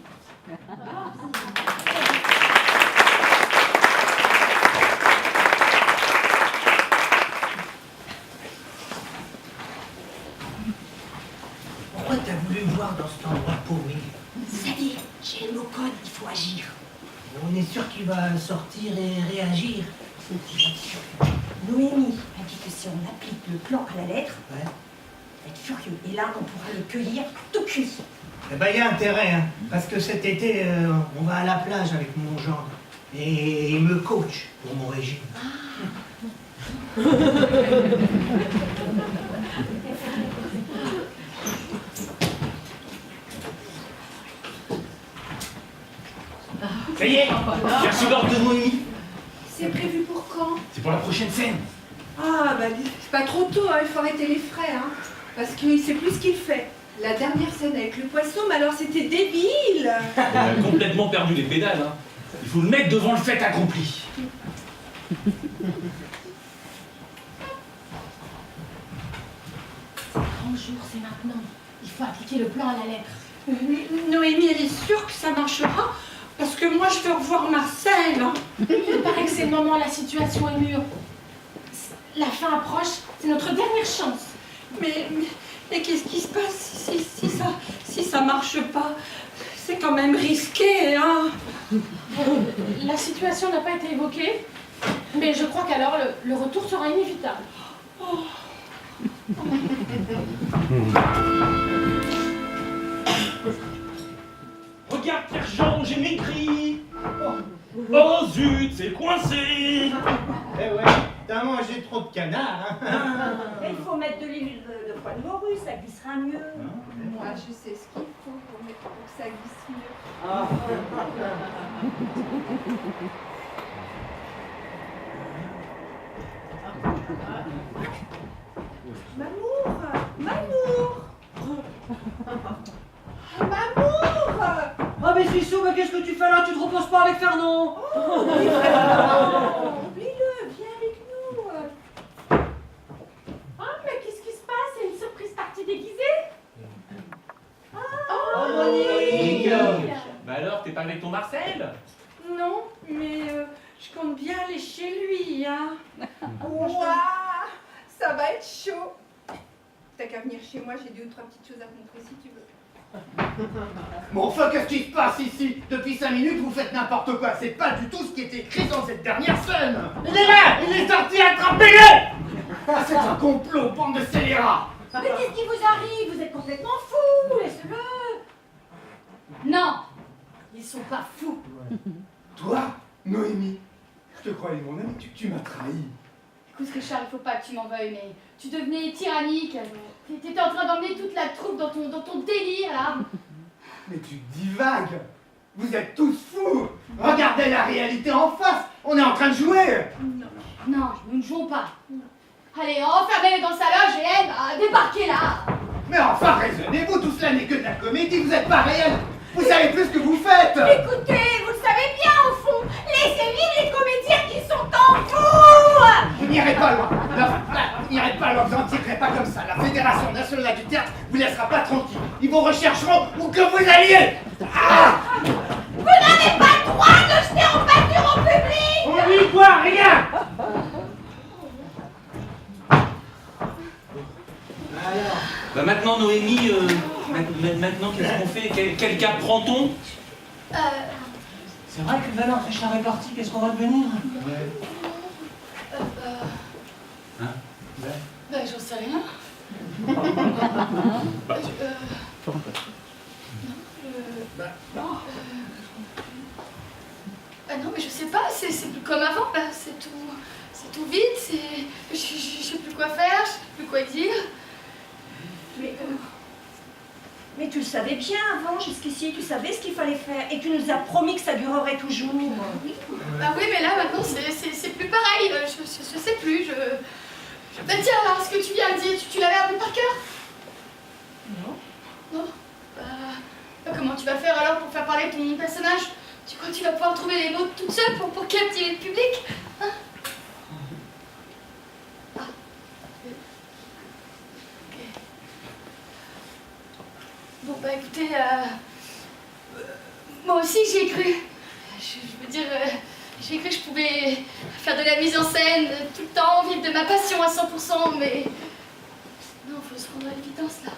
Pourquoi t'as voulu me voir dans cet endroit paumé? Ça y est, j'ai le mot code, il faut agir. On est sûr qu'il va sortir et réagir. Noémie a dit que si on applique le plan à la lettre, Ouais. on va être furieux. Et là, on pourra le cueillir tout cuit. Eh ben, il y a intérêt, hein, parce que cet été, on va à la plage avec mon gendre. Et il me coach pour mon régime. Ça y est, j'ai reçu l'ordre de Noémie. C'est prévu pour quand? C'est pour la prochaine scène. Ah, bah, c'est pas trop tôt, hein, il faut arrêter les frais, hein, parce qu'il sait plus ce qu'il fait. La dernière scène avec le poisson, mais alors c'était débile. On a complètement perdu les pédales. Hein. Il faut le mettre devant le fait accompli. 30 jours, c'est maintenant. Il faut appliquer le plan à la lettre. Noémie, elle est sûre que ça marchera? Parce que moi, je veux revoir Marcel. Il paraît que c'est le moment, la situation est mûre. La fin approche, c'est notre dernière chance. Mais qu'est-ce qui se passe si ça marche pas? C'est quand même risqué, hein? La situation n'a pas été évoquée, mais je crois qu'alors le retour sera inévitable. Oh. Regarde Pierre-Jean, j'ai maigri. Oh zut, c'est coincé. Eh ouais, t'as mangé trop de canard, hein. Et il faut mettre de l'huile de foie de morue, ça glissera mieux. Moi, je sais ce qu'il faut pour que ça glisse mieux. Ah. Mamour, Mamour, Mamour. Ah mais Sissou, mais qu'est-ce que tu fais là? Tu te reposes pas avec Fernand? Oublie-le, viens avec nous. Ah, mais qu'est-ce qui se passe? C'est une surprise partie déguisée? Oh, Monique. Bah alors, t'es pas avec ton Marcel? Non, mais je compte bien aller chez lui, hein. Ouah, ça va être chaud. T'as qu'à venir chez moi, j'ai 2 ou 3 petites choses à te montrer si tu veux. Bon, enfin, qu'est-ce qui se passe ici? Depuis 5 minutes, vous faites n'importe quoi. C'est pas du tout ce qui est écrit dans cette dernière scène. Il est là! Il est sorti, attrapez-le! Ah, c'est un complot, bande de scélérats! Mais qu'est-ce qui vous arrive? Vous êtes complètement fou, laissez-le. Non, ils sont pas fous. Toi, Noémie, je te croyais mon ami, tu m'as trahi. Écoute Richard, il faut pas que tu m'en veuilles, mais tu devenais tyrannique. T'étais en train d'emmener toute la troupe dans ton délire, là. Mais tu divagues. Vous êtes tous fous. Regardez la réalité en face. On est en train de jouer. Non, nous ne jouons pas. Allez, enfermez-les dans sa loge et elle va débarquer là. Mais enfin, raisonnez-vous, tout cela n'est que de la comédie, vous n'êtes pas réel. Vous savez plus ce que vous faites. Écoutez, vous le savez bien au fond. Laissez vivre les comédiens qui sont en vous. Vous n'irez pas loin. Vous n'irez pas loin, vous n'en tirerez pas comme ça. La Fédération nationale du théâtre vous laissera pas tranquille. Ils vous rechercheront où que vous alliez. Ah, Vous n'avez pas le droit de jeter en pâture au public. on dit quoi? Rien. Bah maintenant, Noémie, maintenant, qu'est-ce qu'on fait? Quel cap prend-on? C'est vrai que maintenant que Richard est parti, qu'est-ce qu'on va devenir? Hein? Bah, j'en sais rien. Non, mais je sais pas, c'est plus comme avant, là. C'est tout vide, je sais plus quoi faire, je sais plus quoi dire. Mais tu le savais bien avant, jusqu'ici, tu savais ce qu'il fallait faire. Et tu nous as promis que ça durerait toujours. Bah oui, mais là, maintenant, c'est plus pareil. Je sais plus, Bah tiens, alors, ce que tu viens de dire, tu l'avais appris par cœur? Non. Non? Bah, comment tu vas faire alors pour faire parler ton personnage? Tu crois que tu vas pouvoir trouver les mots toute seule pour captiver le public? Hein? Ah. Ok. Bon, bah écoutez, moi aussi j'y ai cru. Je veux dire, j'ai cru que je pouvais faire de la mise en scène tout le temps, vivre de ma passion à 100%, mais non, faut se rendre à l'évidence là.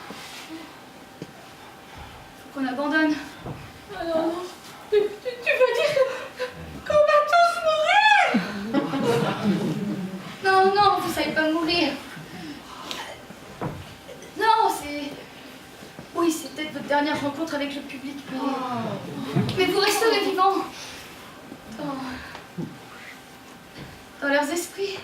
Faut qu'on abandonne. Ah non, non. Tu veux dire qu'on va tous mourir? Non, non, vous savez pas mourir. Non, c'est... Oui, c'est peut-être votre dernière rencontre avec le public, mais vous resterez vivant dans leurs esprits.